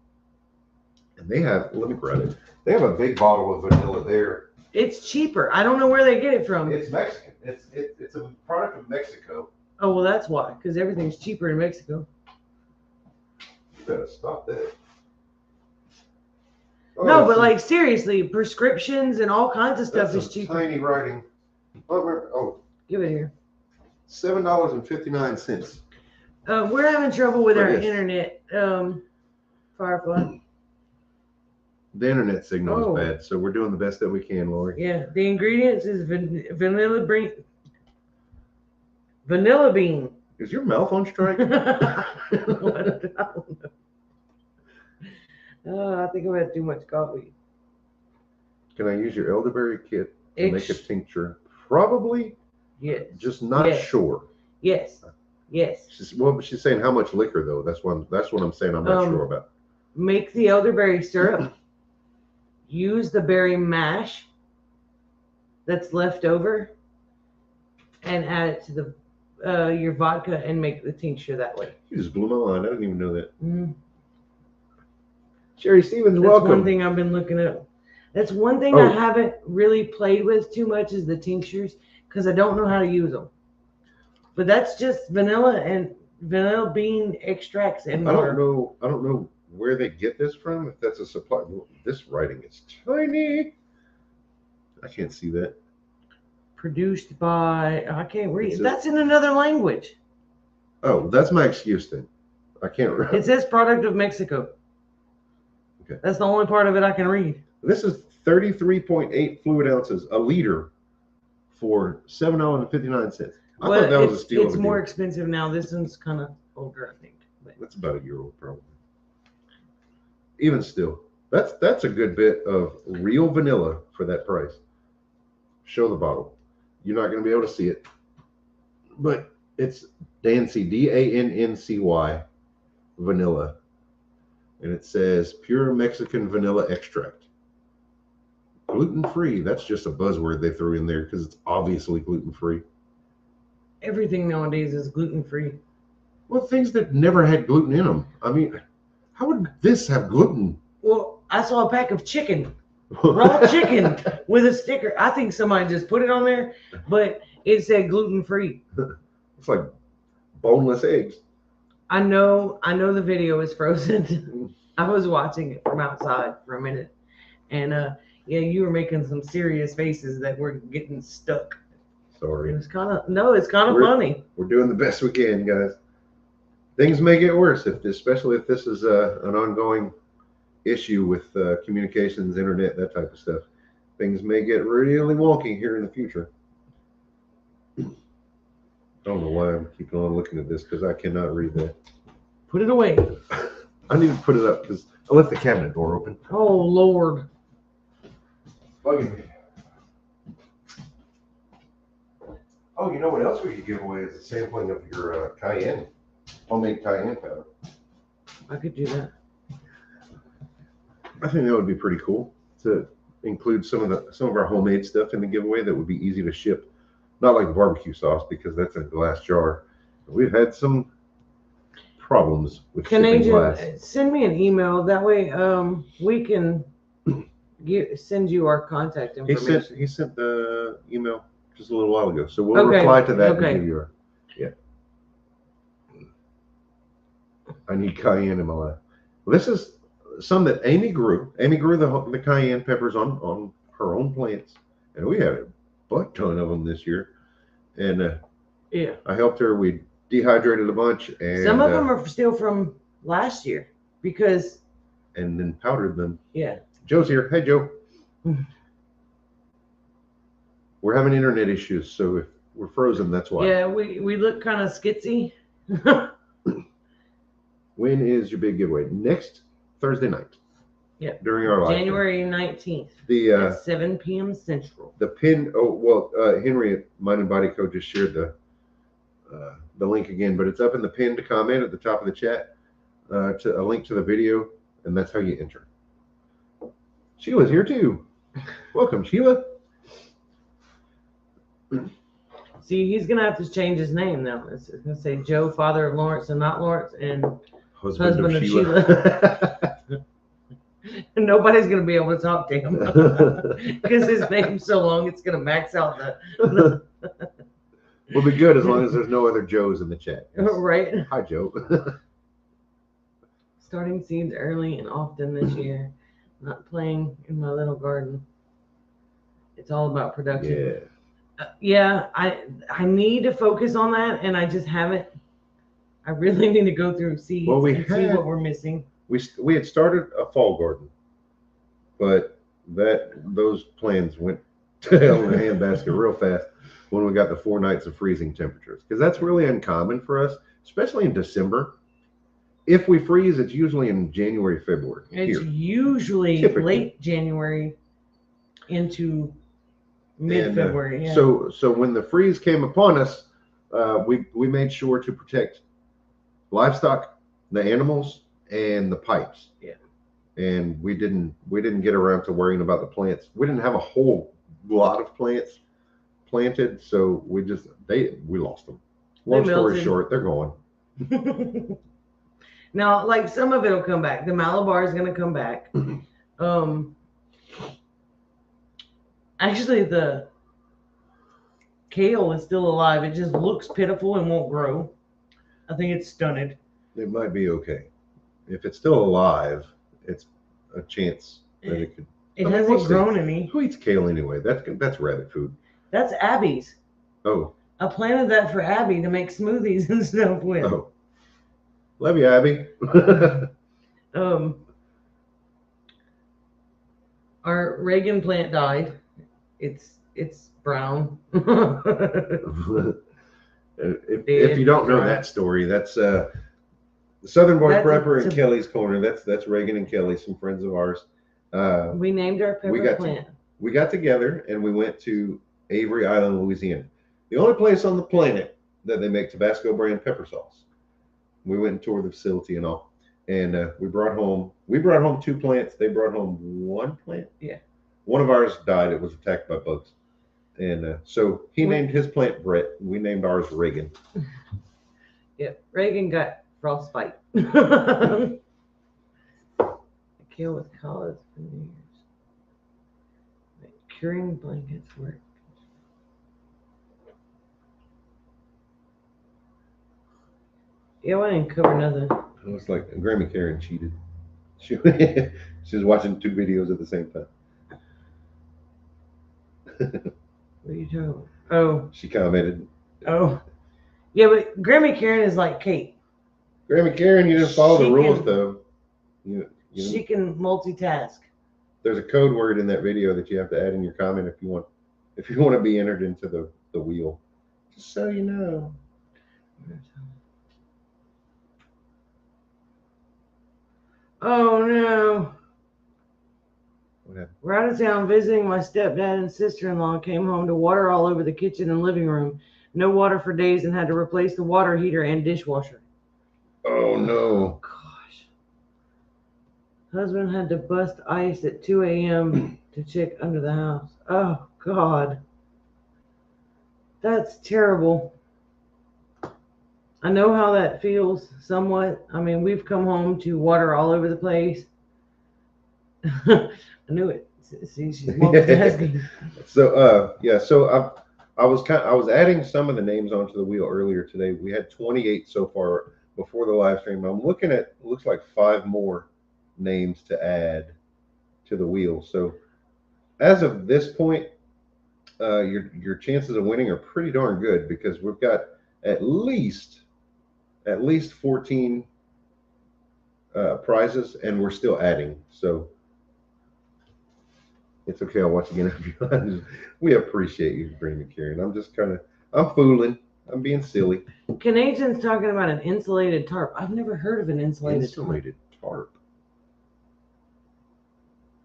And they have, let me grab it. They have a big bottle of vanilla there. It's cheaper. I don't know where they get it from. It's Mexican. It's a product of Mexico. Oh, well, that's why, because everything's cheaper in Mexico. You better stop that. Oh, no, but like seriously, prescriptions and all kinds of stuff is cheaper. Tiny writing. Oh, give it here. $7.59. We're having trouble with our internet, Firefly. The internet signal is bad, so we're doing the best that we can, Lori. Yeah, the ingredients is vanilla bean. Is your mouth on strike? I think I've had too much coffee. Can I use your elderberry kit to make a tincture? Probably. Yes. Just not sure. Yes. Yes. She's saying how much liquor though. That's what I'm saying. I'm not sure about. Make the elderberry syrup. Use the berry mash that's left over, and add it to the your vodka and make the tincture that way. You just blew my mind. I didn't even know that. Mm. Sherry Stevens, That's welcome. One thing I've been looking up. That's one thing I haven't really played with too much is the tinctures because I don't know how to use them. But that's just vanilla and vanilla bean extracts and water. I don't know where they get this from. If that's a supply, this writing is tiny. I can't see that. Produced by, I can't read. That's in another language. Oh, that's my excuse then. I can't read. It says product of Mexico. Okay. That's the only part of it I can read. This is 33.8 fluid ounces, a liter, for $7.59. I thought that was a steal. It's more expensive now. This one's kind of older, I think. But that's about a year old, probably. even still, that's a good bit of real vanilla for that price. Show the bottle. You're not going to be able to see it, but it's Dancy, Danncy vanilla, and it says pure Mexican vanilla extract. Gluten-free. That's just a buzzword they threw in there because it's obviously gluten-free. Everything nowadays is gluten-free. Well, things that never had gluten in them. I mean, how would this have gluten? Well, I saw a pack of chicken, raw chicken with a sticker. I think somebody just put it on there, but it said gluten-free. It's like boneless eggs. I know the video is frozen. I was watching it from outside for a minute, and yeah, you were making some serious faces that were getting stuck. Sorry. It's kind of funny. We're doing the best we can, guys. Things may get worse, especially if this is an ongoing issue with communications, internet, that type of stuff. Things may get really wonky here in the future. I don't know why I'm keeping on looking at this because I cannot read that. Put it away. I need to put it up because I left the cabinet door open. Oh, Lord. Bugging me. Oh, you know what else we could give away is a sampling of your cayenne, homemade cayenne powder. I could do that. I think that would be pretty cool to include some of our homemade stuff in the giveaway that would be easy to ship. Not like barbecue sauce because that's a glass jar. We've had some problems with shipping glass. Send me an email. That way we can send you our contact information. He sent the email just a little while ago. So we'll reply to that and give you our, yeah. I need cayenne in my life. Well, this is some that Amy grew. Amy grew the cayenne peppers on her own plants. And we had a butt ton of them this year. And yeah, I helped her. We dehydrated a bunch. And some of them are still from last year because. And then powdered them. Yeah. Joe's here. Hey, Joe. We're having internet issues, so if we're frozen, that's why. Yeah, we look kind of skitsy. When is your big giveaway? Next Thursday night. Yeah. During our live January 19th. At 7 p.m. Central. The pin. Oh well, Henry at Mind and Body Co just shared the link again, but it's up in the pinned comment at the top of the chat to a link to the video, and that's how you enter. Sheila's here too. Welcome, Sheila. See, he's gonna have to change his name now. It's gonna say Joe, father of Lawrence and not Lawrence, and husband of Sheila. And nobody's gonna be able to talk to him because his name's so long. It's gonna max out the. We'll be good as long as there's no other Joes in the chat. Right. Hi, Joe. Starting seeds early and often this year. Not playing in my little garden. It's all about production. Yeah. Yeah, I need to focus on that, and I just haven't. I really need to go through seeds and see what we're missing. We had started a fall garden, but those plans went to hell in a handbasket real fast when we got the 4 nights of freezing temperatures, because that's really uncommon for us, especially in December. If we freeze, it's usually in January, February. It's usually typically late January into mid-February. Yeah. So when the freeze came upon us, we made sure to protect livestock, the animals, and the pipes. Yeah. And we didn't get around to worrying about the plants. We didn't have a whole lot of plants planted, so we lost them. Long story short, they're gone. Now, like some of it'll come back. The Malabar is going to come back. Actually, the kale is still alive. It just looks pitiful and won't grow. I think it's stunted. It might be okay. If it's still alive, it's a chance that it could. It hasn't grown any. Who eats kale anyway? That's rabbit food. That's Abby's. Oh. I planted that for Abby to make smoothies and stuff with. Oh. Love you, Abby. Our Reagan plant died. It's brown. If you don't know that story, that's The Southern Boy That's Prepper in Kelly's Corner. That's Reagan and Kelly, some friends of ours. We named our pepper plant. We got together and we went to Avery Island, Louisiana, the only place on the planet that they make Tabasco brand pepper sauce. We went and toured the facility and all, and we brought home 2 plants. They brought home 1 plant. Yeah. One of ours died. It was attacked by bugs, and so he named his plant Brett. And we named ours Reagan. Yeah, Reagan got frostbite. I kill with college for New Year's. Curing blankets work. Yeah, I didn't cover nothing. It looks like Grammy Karen cheated. She was watching 2 videos at the same time. What are you talking about? Oh. She commented. Oh. Yeah, but Grammy Karen is like Kate. Grammy Karen, you didn't follow the rules though. She can multitask. There's a code word in that video that you have to add in your comment if you want to be entered into the wheel. Just so you know. Oh no. What happened? We're out of town visiting my stepdad and sister-in-law. Came home to water all over the kitchen and living room. No water for days and had to replace the water heater and dishwasher. Oh no. Gosh. Husband had to bust ice at 2 a.m. to check under the house. Oh God. That's terrible. I know how that feels somewhat. I mean, we've come home to water all over the place. I knew it. See, she's multitasking. So I was adding some of the names onto the wheel earlier today. We had 28 so far before the live stream. I'm looking at, looks like 5 more names to add to the wheel. So as of this point, your chances of winning are pretty darn good because we've got at least 14 prizes and we're still adding. So it's okay. I'll watch again. We appreciate you, Grammy Karen. I'm fooling. I'm being silly. Canadian's talking about an insulated tarp. I've never heard of an insulated tarp.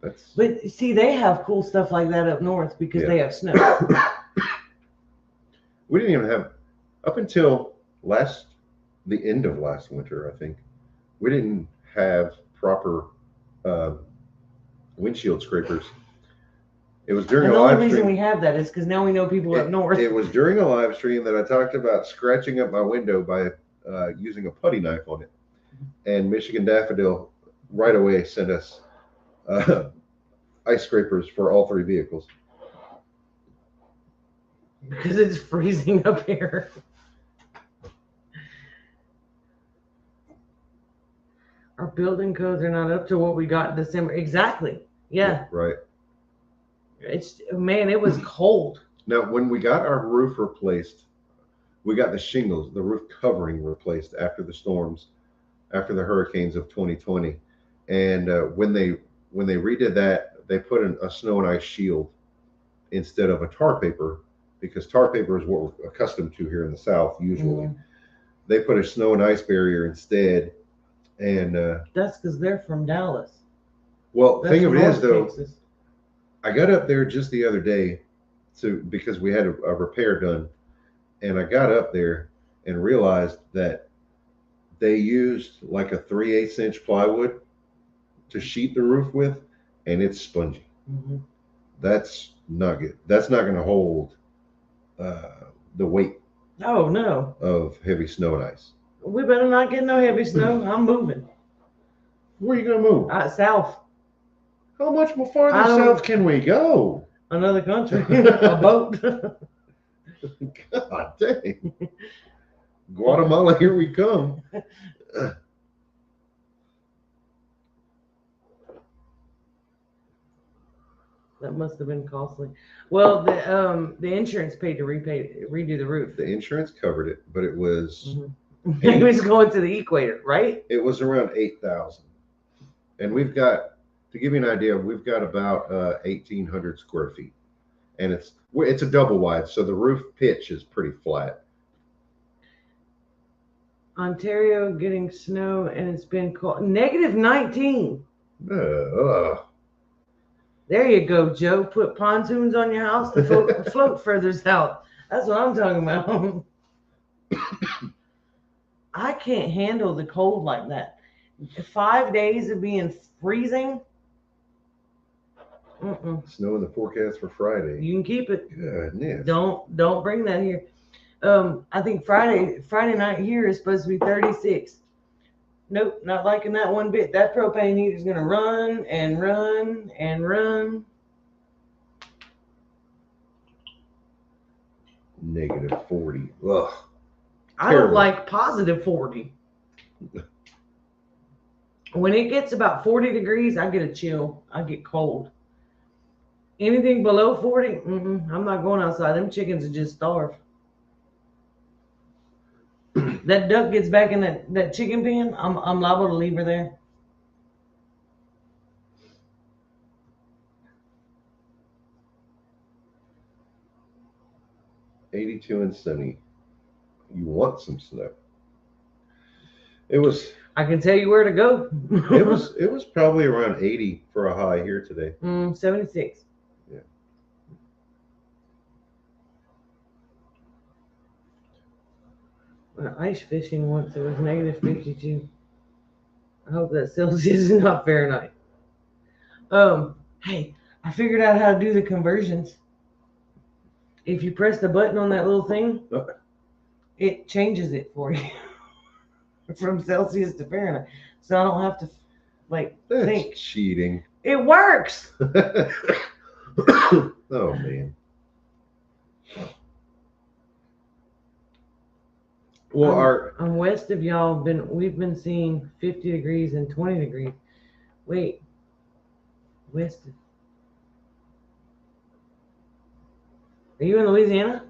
But see, they have cool stuff like that up north because they have snow. We didn't even have, up until the end of last winter, I think, we didn't have proper windshield scrapers. It was during a live stream. The only reason we have that is because now we know people up north. It was during a live stream that I talked about scratching up my window by using a putty knife on it. And Michigan Daffodil right away sent us ice scrapers for all 3 vehicles. Because it's freezing up here. Our building codes are not up to what we got in December. Exactly. Yeah. Right. Man, it was cold. Now, when we got our roof replaced, we got the shingles, the roof covering replaced after the storms, after the hurricanes of 2020. And when they redid that, they put in a snow and ice shield instead of a tar paper, because tar paper is what we're accustomed to here in the South usually. Mm. They put a snow and ice barrier instead. And that's because they're from Dallas. Well, the thing of it is, though, Texas. I got up there just the other day because we had a repair done, and I got up there and realized that they used like a 3/8 inch plywood to sheet the roof with, and it's spongy. Mm-hmm. That's not good. That's not going to hold the weight. Oh no! Of heavy snow and ice. We better not get no heavy snow. I'm moving. Where are you going to move? South. How much more farther south can we go? Another country. A boat. God dang. Guatemala, here we come. That must have been costly. Well, the insurance paid to redo the roof. The insurance covered it, but it was... Mm-hmm. It was going to the equator, right? It was around $8,000. And we've got, to give you an idea, we've got about 1,800 square feet. And it's a double wide, so the roof pitch is pretty flat. Ontario getting snow and it's been cold. -19. Ugh. There you go, Joe. Put pontoons on your house to float further south. That's what I'm talking about. I can't handle the cold like that. 5 days of being freezing. Snow in the forecast for Friday. You can keep it. Goodness. Don't bring that here. I think Friday night here is supposed to be 36. Nope, not liking that one bit. That propane heater is gonna run and run and run. -40. Ugh. I don't like +40. When it gets about 40 degrees, I get a chill. I get cold. Anything below 40, I'm not going outside. Them chickens will just starve. That duck gets back in that chicken pen, I'm liable to leave her there. $82 and sunny. You want some snow? I can tell you where to go. it was probably around 80 for a high here today. 76. Yeah. Ice fishing once it was -52. I hope that Celsius is not Fahrenheit. Hey, I figured out how to do the conversions. If you press the button on that little thing, it changes it for you from Celsius to Fahrenheit. So I don't have to That's think. Cheating. It works. Oh man. Well, I'm west of y'all. We've been seeing 50 degrees and 20 degrees. Wait, west. Are you in Louisiana?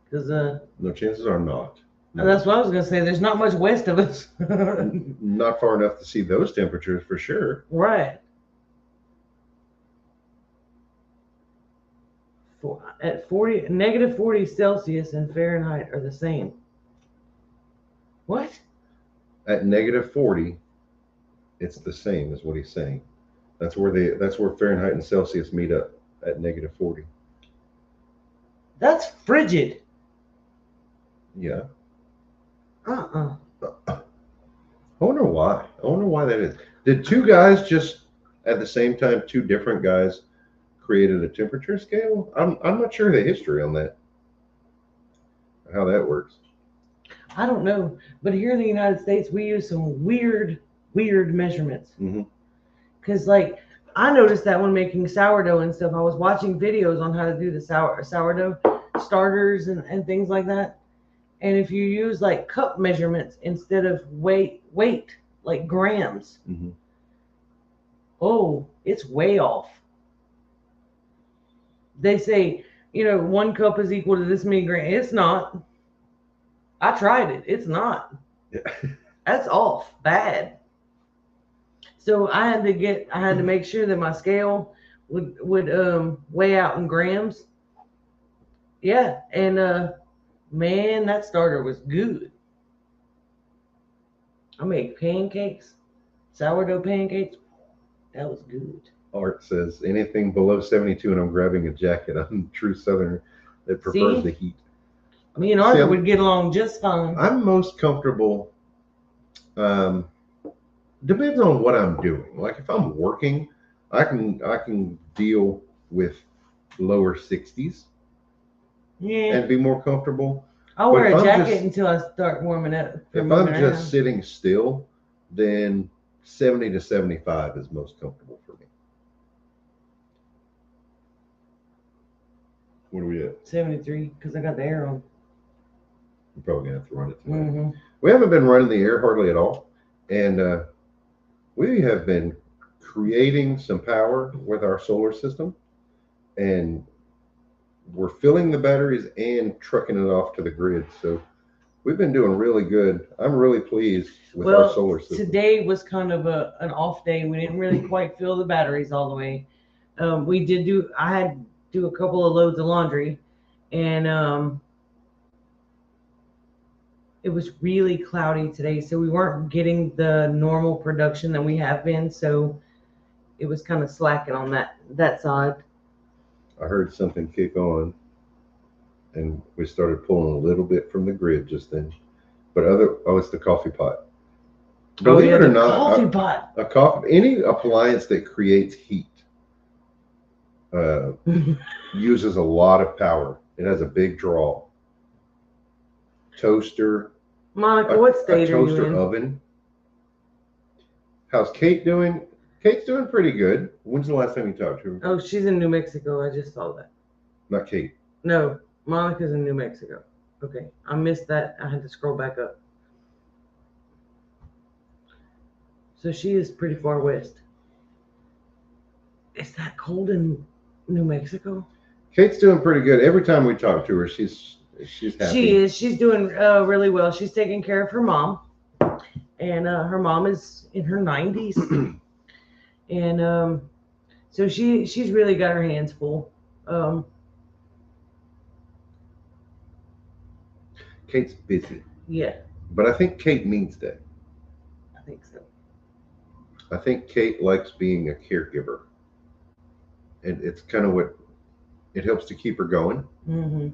Because no, chances are not. No. That's what I was gonna say. There's not much west of us. Not far enough to see those temperatures for sure. Right. At -40 Celsius and Fahrenheit are the same. What? At -40, it's the same as what he's saying. That's where Fahrenheit and Celsius meet up at -40. That's frigid. Yeah. I wonder why. I wonder why that is. Did two guys just at the same time, two different guys created a temperature scale? I'm not sure the history on that. How that works. I don't know, but here in the United States, we use some weird measurements. Because, I noticed that when making sourdough and stuff, I was watching videos on how to do the sourdough starters and things like that. And if you use cup measurements instead of weight, like grams, oh, it's way off. They say, 1 cup is equal to this many grams. It's not. I tried it. It's not. That's off. Bad. So I had to make sure that my scale would weigh out in grams. Yeah, and man, that starter was good. I made pancakes, sourdough pancakes. That was good. Art says anything below 72 and I'm grabbing a jacket. I'm a true Southerner that prefers the heat. Me and Arthur would get along just fine. I'm most comfortable. Depends on what I'm doing. Like if I'm working, I can deal with lower 60s. Yeah. And be more comfortable. I'll wear a jacket until I start warming up. If I'm just sitting still, then 70 to 75 is most comfortable for me. What are we at? 73, because I got the air on. We're probably gonna have to run it tonight. We haven't been running the air hardly at all, and we have been creating some power with our solar system, and we're filling the batteries and trucking it off to the grid. So we've been doing really good. I'm really pleased with our solar system. Today was kind of an off day. We didn't really quite fill the batteries all the way. I had to do a couple of loads of laundry, and it was really cloudy today, so we weren't getting the normal production that we have been. So it was kind of slacking on that side. I heard something kick on, and we started pulling a little bit from the grid just then. But it's the coffee pot. Believe it or not, coffee pot. Any appliance that creates heat uses a lot of power. It has a big draw. Toaster. Monica, what state a are you toaster in? oven. How's Kate doing? Kate's doing pretty good. When's the last time you talked to her? Oh, she's in New Mexico. I just saw that. Not Kate. No, Monica's in New Mexico. Okay, I missed that. I had to scroll back up. So she is pretty far west. Is that cold in New Mexico? Kate's doing pretty good. Every time we talk to her, she's happy. She is. She's doing really well. She's taking care of her mom, and her mom is in her 90s, and so she's really got her hands full. Kate's busy. Yeah. But I think Kate needs that. I think so. I think Kate likes being a caregiver. And it's kind of what it helps to keep her going. Mm-hmm.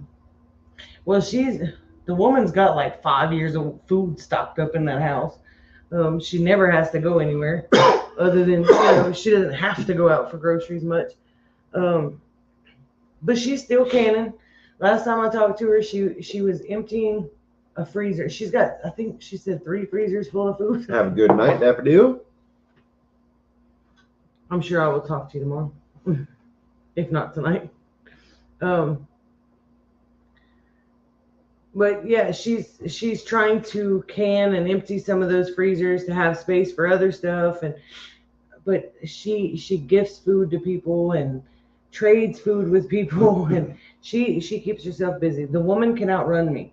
Well, the woman's got like 5 years of food stocked up in that house. She never has to go anywhere other than, she doesn't have to go out for groceries much. But she's still canning. Last time I talked to her, she was emptying a freezer. She's got, I think she said 3 freezers full of food. Have a good night, Daffodil. I'm sure I will talk to you tomorrow, if not tonight. But yeah, she's trying to can and empty some of those freezers to have space for other stuff, but she gifts food to people and trades food with people, and she keeps herself busy. The woman can outrun me,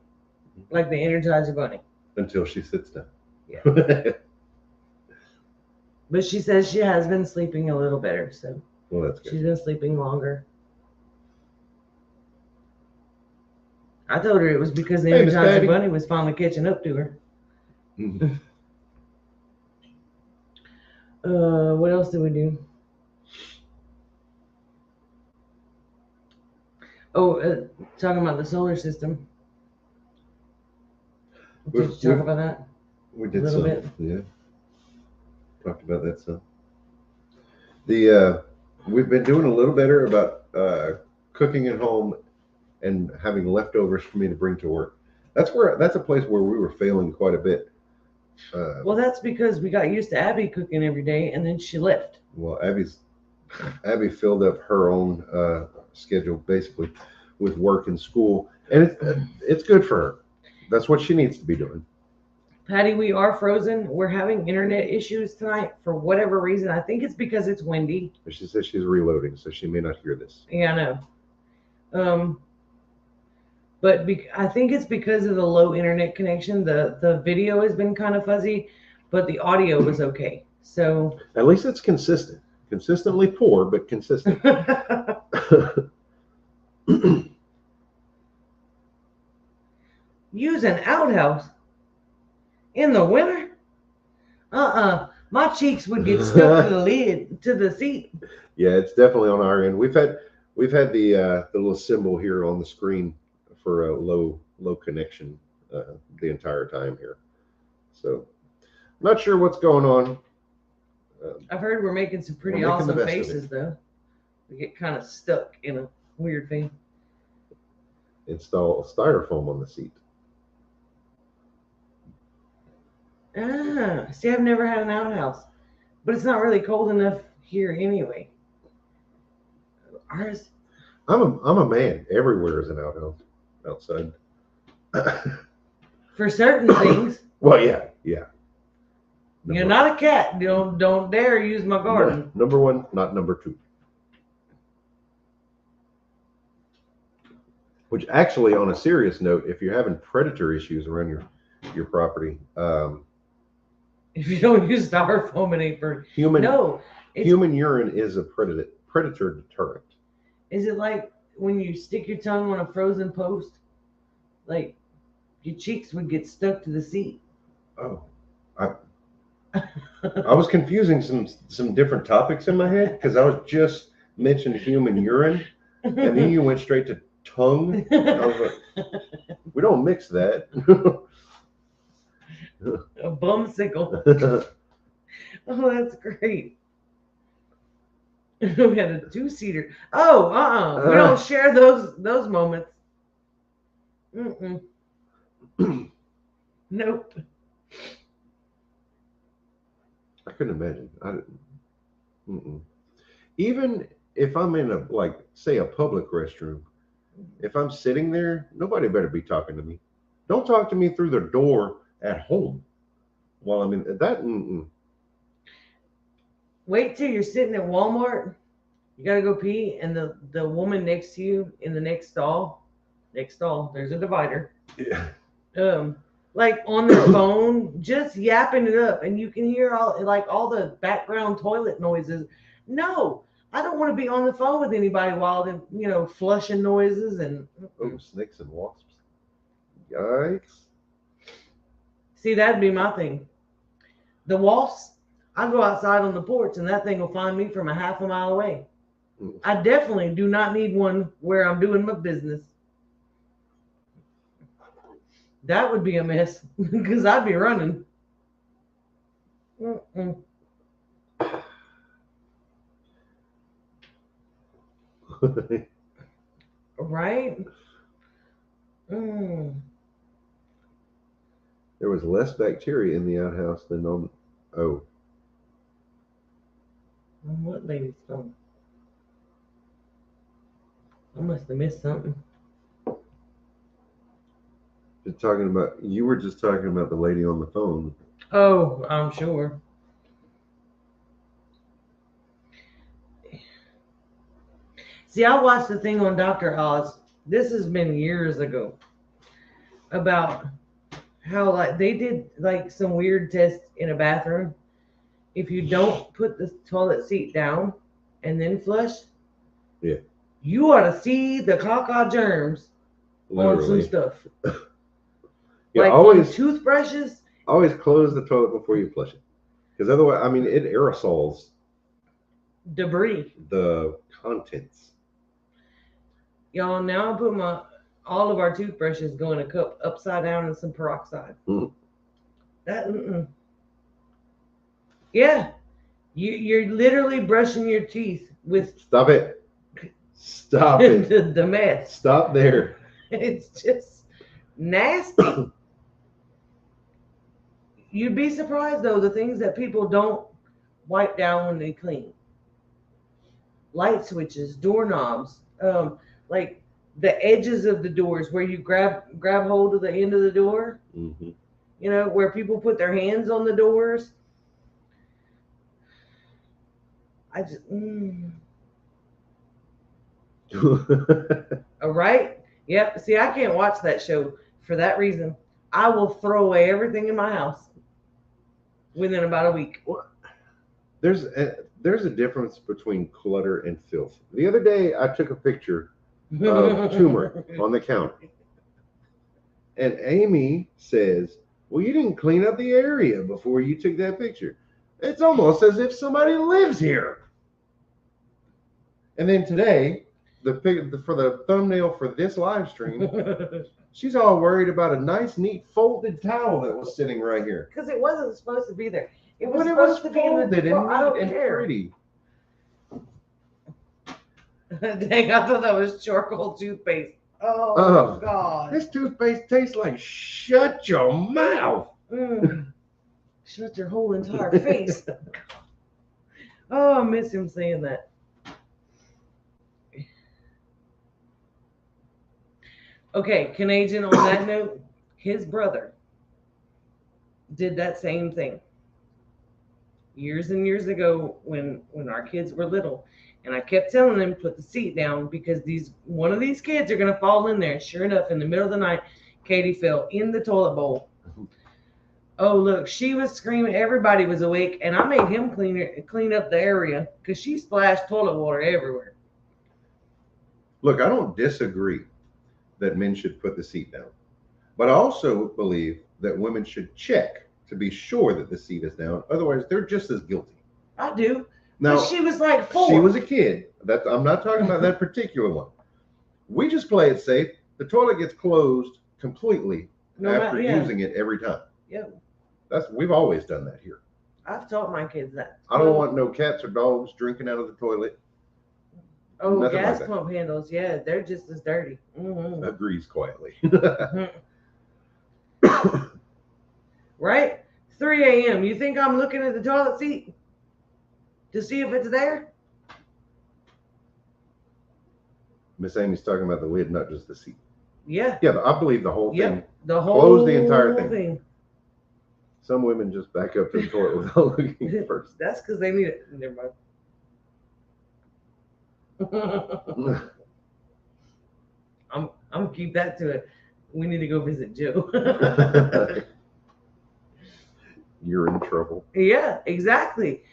like the Energizer Bunny. Until she sits down. Yeah. But she says she has been sleeping a little better, so Well, that's good. she's been sleeping longer. I told her it was because the Hey, Miss Energizer Patty. Bunny was finally catching up to her. Mhm. What else did we do? Oh, talking about the solar system. Did you talk about that? We did A little some. bit. Yeah. Talked about that some. We've been doing a little better about cooking at home and having leftovers for me to bring to work. That's a place where we were failing quite a bit. Well, that's because we got used to Abby cooking every day, and then she left. Well, Abby filled up her own schedule basically with work and school, and it's good for her. That's what she needs to be doing. Patty, we are frozen. We're having internet issues tonight for whatever reason. I think it's because it's windy. She says she's reloading, so she may not hear this. Yeah, I know. But I think it's because of the low internet connection. The video has been kind of fuzzy, but the audio was okay. So at least it's consistent. Consistently poor, but consistent. Use an outhouse in the winter? My cheeks would get stuck to the lid, to the seat. Yeah, it's definitely on our end. We've had the little symbol here on the screen for a low connection the entire time here. So not sure what's going on. I've heard we're making some pretty awesome faces though. We get kind of stuck in a weird thing. Install styrofoam on the seat. See, I've never had an outhouse, but it's not really cold enough here anyway. Ours. I'm a man. Everywhere is an outhouse outside. For certain things. Well, yeah. You're not a cat. Don't dare use my garden. Number one, not number two. Which actually, on a serious note, if you're having predator issues around your property, if you don't use styrofoam, it ain't for human urine is a predator deterrent. Is it like when you stick your tongue on a frozen post? Like your cheeks would get stuck to the seat. Oh, I was confusing some different topics in my head because I was just mentioned human urine, and then you went straight to tongue. I was like, we don't mix that. A bumsicle. Oh, that's great. We had a 2-seater. Oh, we don't share those moments. Mm-mm. Nope. I couldn't imagine. Even if I'm in a, like, say, a public restroom, if I'm sitting there, nobody better be talking to me. Don't talk to me through the door at home while I'm in that. Wait till you're sitting at Walmart. You gotta go pee, and the woman next to you in the next stall, there's a divider. Yeah. Like on their phone, just yapping it up, and you can hear all the background toilet noises. No, I don't want to be on the phone with anybody while they're flushing noises and. Oh, snakes and wasps. Yikes. See, that'd be my thing. The wasps, I go outside on the porch, and that thing will find me from a half a mile away. I definitely do not need one where I'm doing my business. That would be a mess because I'd be running. Right? There was less bacteria in the outhouse than on. Oh. On what lady's phone? I must have missed something. You were just talking about the lady on the phone. Oh, I'm sure. See, I watched the thing on Dr. Oz. This has been years ago. About how they did some weird test in a bathroom. If you don't put the toilet seat down and then flush, yeah, you ought to see the caca germs. Literally. On some stuff. Yeah, always toothbrushes. Always close the toilet before you flush it, because otherwise, I mean, it aerosols debris, the contents. Y'all, now I put all of our toothbrushes go in a cup upside down in some peroxide. That. Yeah, you're literally brushing your teeth with. Stop it. Stop it. The mess. Stop there. It's just nasty. You'd be surprised, though, the things that people don't wipe down when they clean. Light switches, doorknobs, like the edges of the doors where you grab hold of the end of the door. Mm-hmm. Where people put their hands on the doors. I just. All right. Yep. See, I can't watch that show for that reason. I will throw away everything in my house within about a week. There's a difference between clutter and filth. The other day, I took a picture of turmeric on the counter, and Amy says, "Well, you didn't clean up the area before you took that picture. It's almost as if somebody lives here." And then today, for the thumbnail for this live stream, she's all worried about a nice, neat folded towel that was sitting right here. Because it wasn't supposed to be there. It was supposed to be folded and pretty. Dang, I thought that was charcoal toothpaste. Oh, God. This toothpaste tastes like shut your mouth. Shut your whole entire face. Oh, I miss him saying that. Okay, Canadian, on that note, his brother did that same thing years and years ago when our kids were little. And I kept telling them, put the seat down because one of these kids are going to fall in there. Sure enough, in the middle of the night, Katie fell in the toilet bowl. Oh, look, she was screaming. Everybody was awake. And I made him clean up the area because she splashed toilet water everywhere. Look, I don't disagree that men should put the seat down. But I also believe that women should check to be sure that the seat is down. Otherwise, they're just as guilty. I do. Now, But she was like 4. she was a kid. I'm not talking about that particular one. We just play it safe. The toilet gets closed completely after using it every time. Yep. We've always done that here. I've taught my kids that. I don't want no cats or dogs drinking out of the toilet. Oh, Nothing gas like pump handles, yeah, they're just as dirty. Agrees quietly. Right? 3 a.m. You think I'm looking at the toilet seat to see if it's there? Miss Amy's talking about the lid, not just the seat. Yeah. Yeah, but I believe the whole thing. The whole Close the entire thing. Some women just back up to the toilet without looking first. That's because they need it. Never mind. I'm gonna keep that to it. We need to go visit Joe. You're in trouble. Yeah, exactly.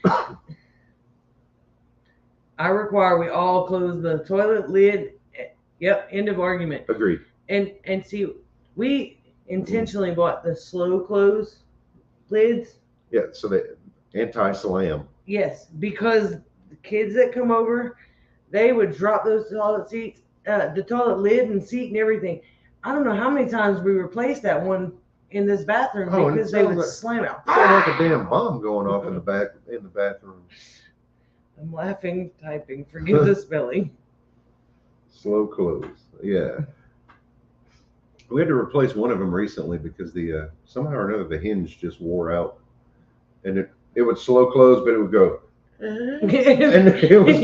I require we all close the toilet lid. Yep, end of argument. Agreed. And see, we intentionally bought the slow close lids. Yeah, so the anti-slam. Yes, because the kids that come over, they would drop those toilet seats, the toilet lid and seat and everything. I don't know how many times we replaced that one in this bathroom because they would slam it. Sounds like a damn bomb going off in the bathroom. I'm laughing, typing. Forgive the spelling. Slow close. Yeah. We had to replace one of them recently because the somehow or another the hinge just wore out, and it would slow close, but it would go. And it was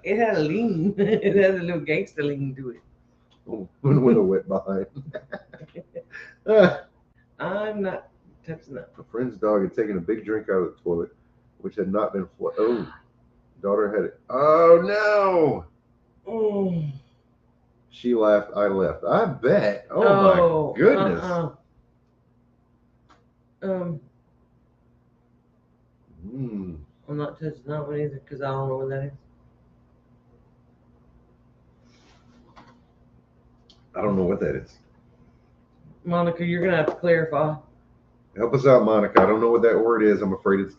it had a lean. It had a little gangster lean to it. With a wet behind. I'm not touching that. A friend's dog had taken a big drink out of the toilet, which had not been Oh, daughter had it. Oh no! Mm. She laughed. I left. I bet. Oh my goodness. I'm not touching that one either because I don't know what that is. I don't know what that is. Monica, you're gonna have to clarify. Help us out, Monica. I don't know what that word is. I'm afraid it's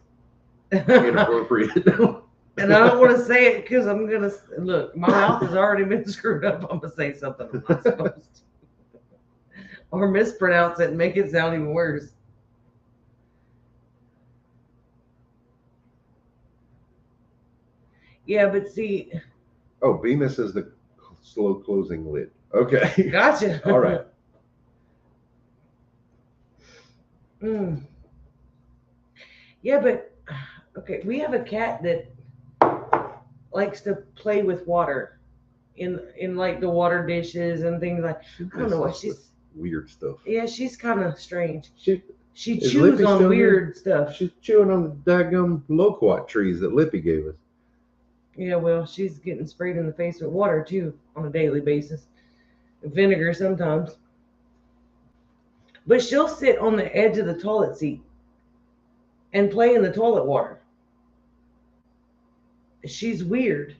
inappropriate. And I don't want to say it because I'm gonna look. My mouth has already been screwed up. I'm gonna say something I'm not supposed to, or mispronounce it and make it sound even worse. Yeah, but see. Oh, Bemis is the slow closing lid. Okay. Gotcha. All right. Yeah, but okay, we have a cat that likes to play with water in like the water dishes and things like. I don't know what she's weird stuff. Yeah, she's kind of strange. She chews Lippy on weird stuff. She's chewing on the daggum loquat trees that Lippy gave us. Yeah, well, she's getting sprayed in the face with water too on a daily basis. Vinegar sometimes. But she'll sit on the edge of the toilet seat and play in the toilet water. She's weird.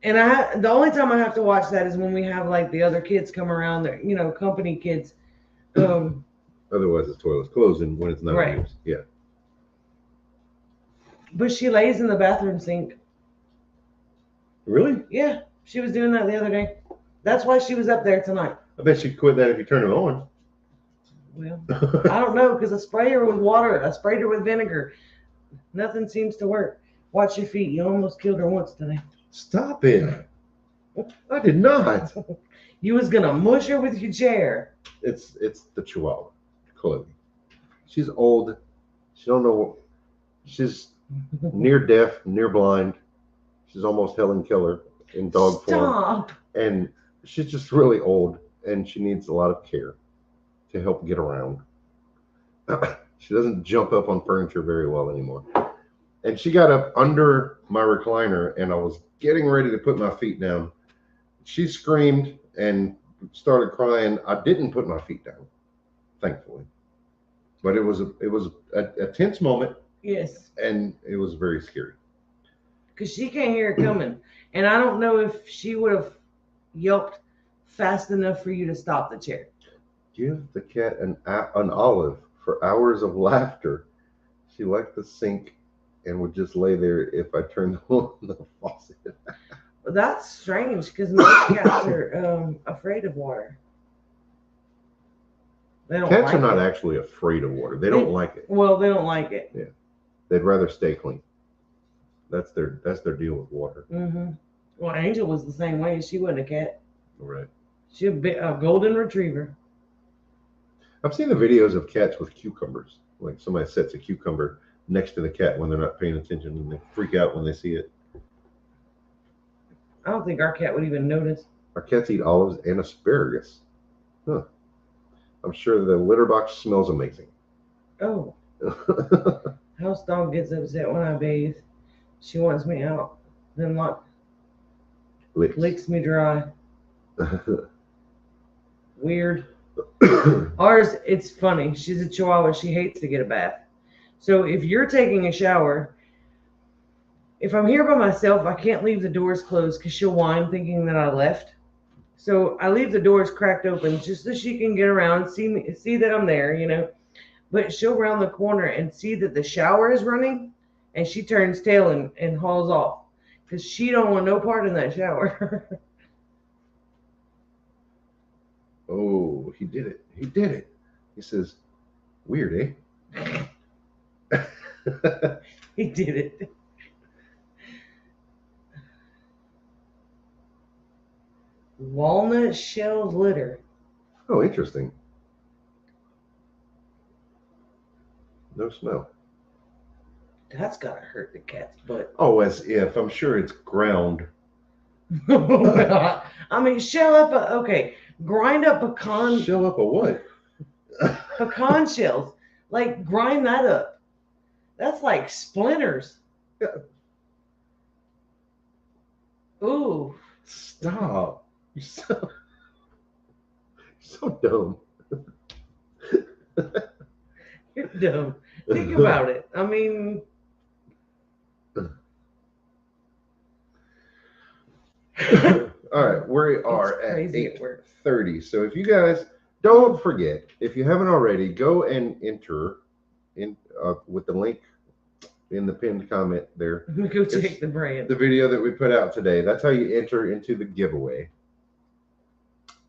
And the only time I have to watch that is when we have like the other kids come around, there, company kids. Otherwise, the toilet's closing when it's not used. Yeah. But she lays in the bathroom sink. Really? Yeah, she was doing that the other day. That's why she was up there tonight. I bet she'd quit that if you turn it on. Well, I don't know, because I sprayed her with water. I sprayed her with vinegar. Nothing seems to work. Watch your feet. You almost killed her once today. Stop it. I did not. You was going to mush her with your chair. It's the Chihuahua, Chloe. She's old. She don't know. She's near deaf, near blind. She's almost Helen Keller in dog form. And she's just really old, and she needs a lot of care to help get around. She doesn't jump up on furniture very well anymore. And she got up under my recliner, and I was getting ready to put my feet down. She screamed and started crying. I didn't put my feet down, thankfully. But it was a tense moment. Yes. And it was very scary. Because she can't hear it coming. And I don't know if she would have yelped fast enough for you to stop the chair. Give the cat an olive for hours of laughter. She liked the sink and would just lay there if I turned on the faucet. Well, that's strange because most cats are afraid of water. They don't Cats like are not it. actually afraid of water. They don't like it. Well, they don't like it. Yeah, they'd rather stay clean. That's their deal with water. Mm-hmm. Well, Angel was the same way. She wasn't a cat. Right. She was a golden retriever. I've seen the videos of cats with cucumbers. Like somebody sets a cucumber next to the cat when they're not paying attention, and they freak out when they see it. I don't think our cat would even notice. Our cats eat olives and asparagus. Huh. I'm sure the litter box smells amazing. Oh. House dog gets upset when I bathe. She wants me out. Then licks me dry. Weird. Ours, it's funny. She's a Chihuahua. She hates to get a bath. So if you're taking a shower, if I'm here by myself, I can't leave the doors closed because she'll whine thinking that I left. So I leave the doors cracked open just so she can get around, see that I'm there, you know. But she'll round the corner and see that the shower is running, and she turns tail and hauls off because she don't want no part in that shower. Oh, he did it. He did it. He says, weird, eh? He did it. Walnut shell litter. Oh, interesting. No smell. That's gotta hurt the cat's butt. Oh, as if. I'm sure it's ground. I mean, grind up pecan. Shell up a what? Pecan shells. Like, grind that up. That's like splinters. Yeah. Ooh. Stop. You're so dumb. You're dumb. Think about it. I mean, all right, we are at crazy at 8:30. So if you guys don't forget, if you haven't already, go and enter in with the link in the pinned comment there. Go check the brand. The video that we put out today. That's how you enter into the giveaway.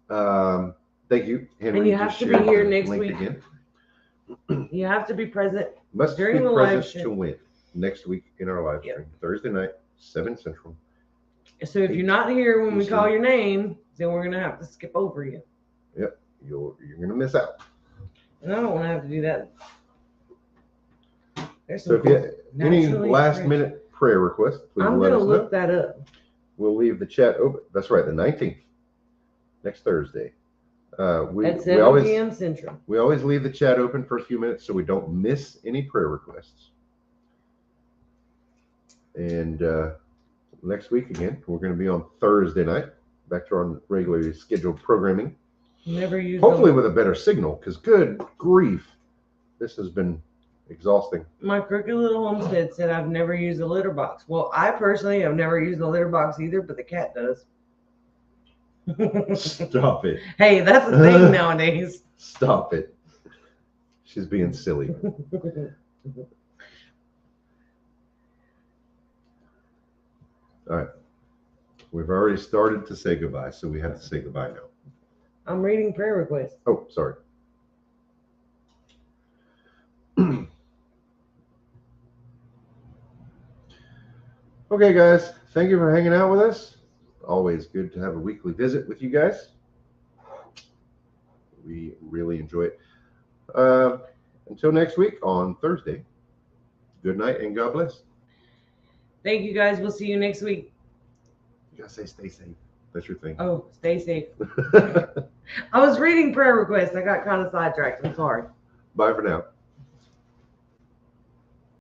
Thank you, Henry. And you have to be here next link week. Again. You have to be present. Must During be the live present stream. to win next week in our live stream. Thursday night, 7 Central. So if you're not here when we Eastern. call your name, then we're gonna have to skip over you. Yep, you're gonna miss out. And I don't want to have to do that. There's So some if you have any naturally last fresh- minute prayer requests, please I'm let gonna us look know. that up. We'll leave the chat open. That's right, the 19th, next Thursday. We At 7 always p.m. Central. we always leave the chat open for a few minutes so we don't miss any prayer requests. And next week again, we're going to be on Thursday night, back to our regularly scheduled programming. Never use. Hopefully with a better signal, because good grief, this has been exhausting. My crooked little homestead said I've never used a litter box. Well, I personally have never used a litter box either, but the cat does. Stop it. Hey, that's a thing nowadays. Stop it. She's being silly. All right. We've already started to say goodbye, so we have to say goodbye now. I'm reading prayer requests. Oh, sorry. Okay, guys. Thank you for hanging out with us. Always good to have a weekly visit with you guys. We really enjoy it. Until next week on Thursday, good night and God bless. Thank you guys. We'll see you next week. You gotta say stay safe. That's your thing. Oh, stay safe. I was reading prayer requests. I got kind of sidetracked. I'm sorry. Bye for now.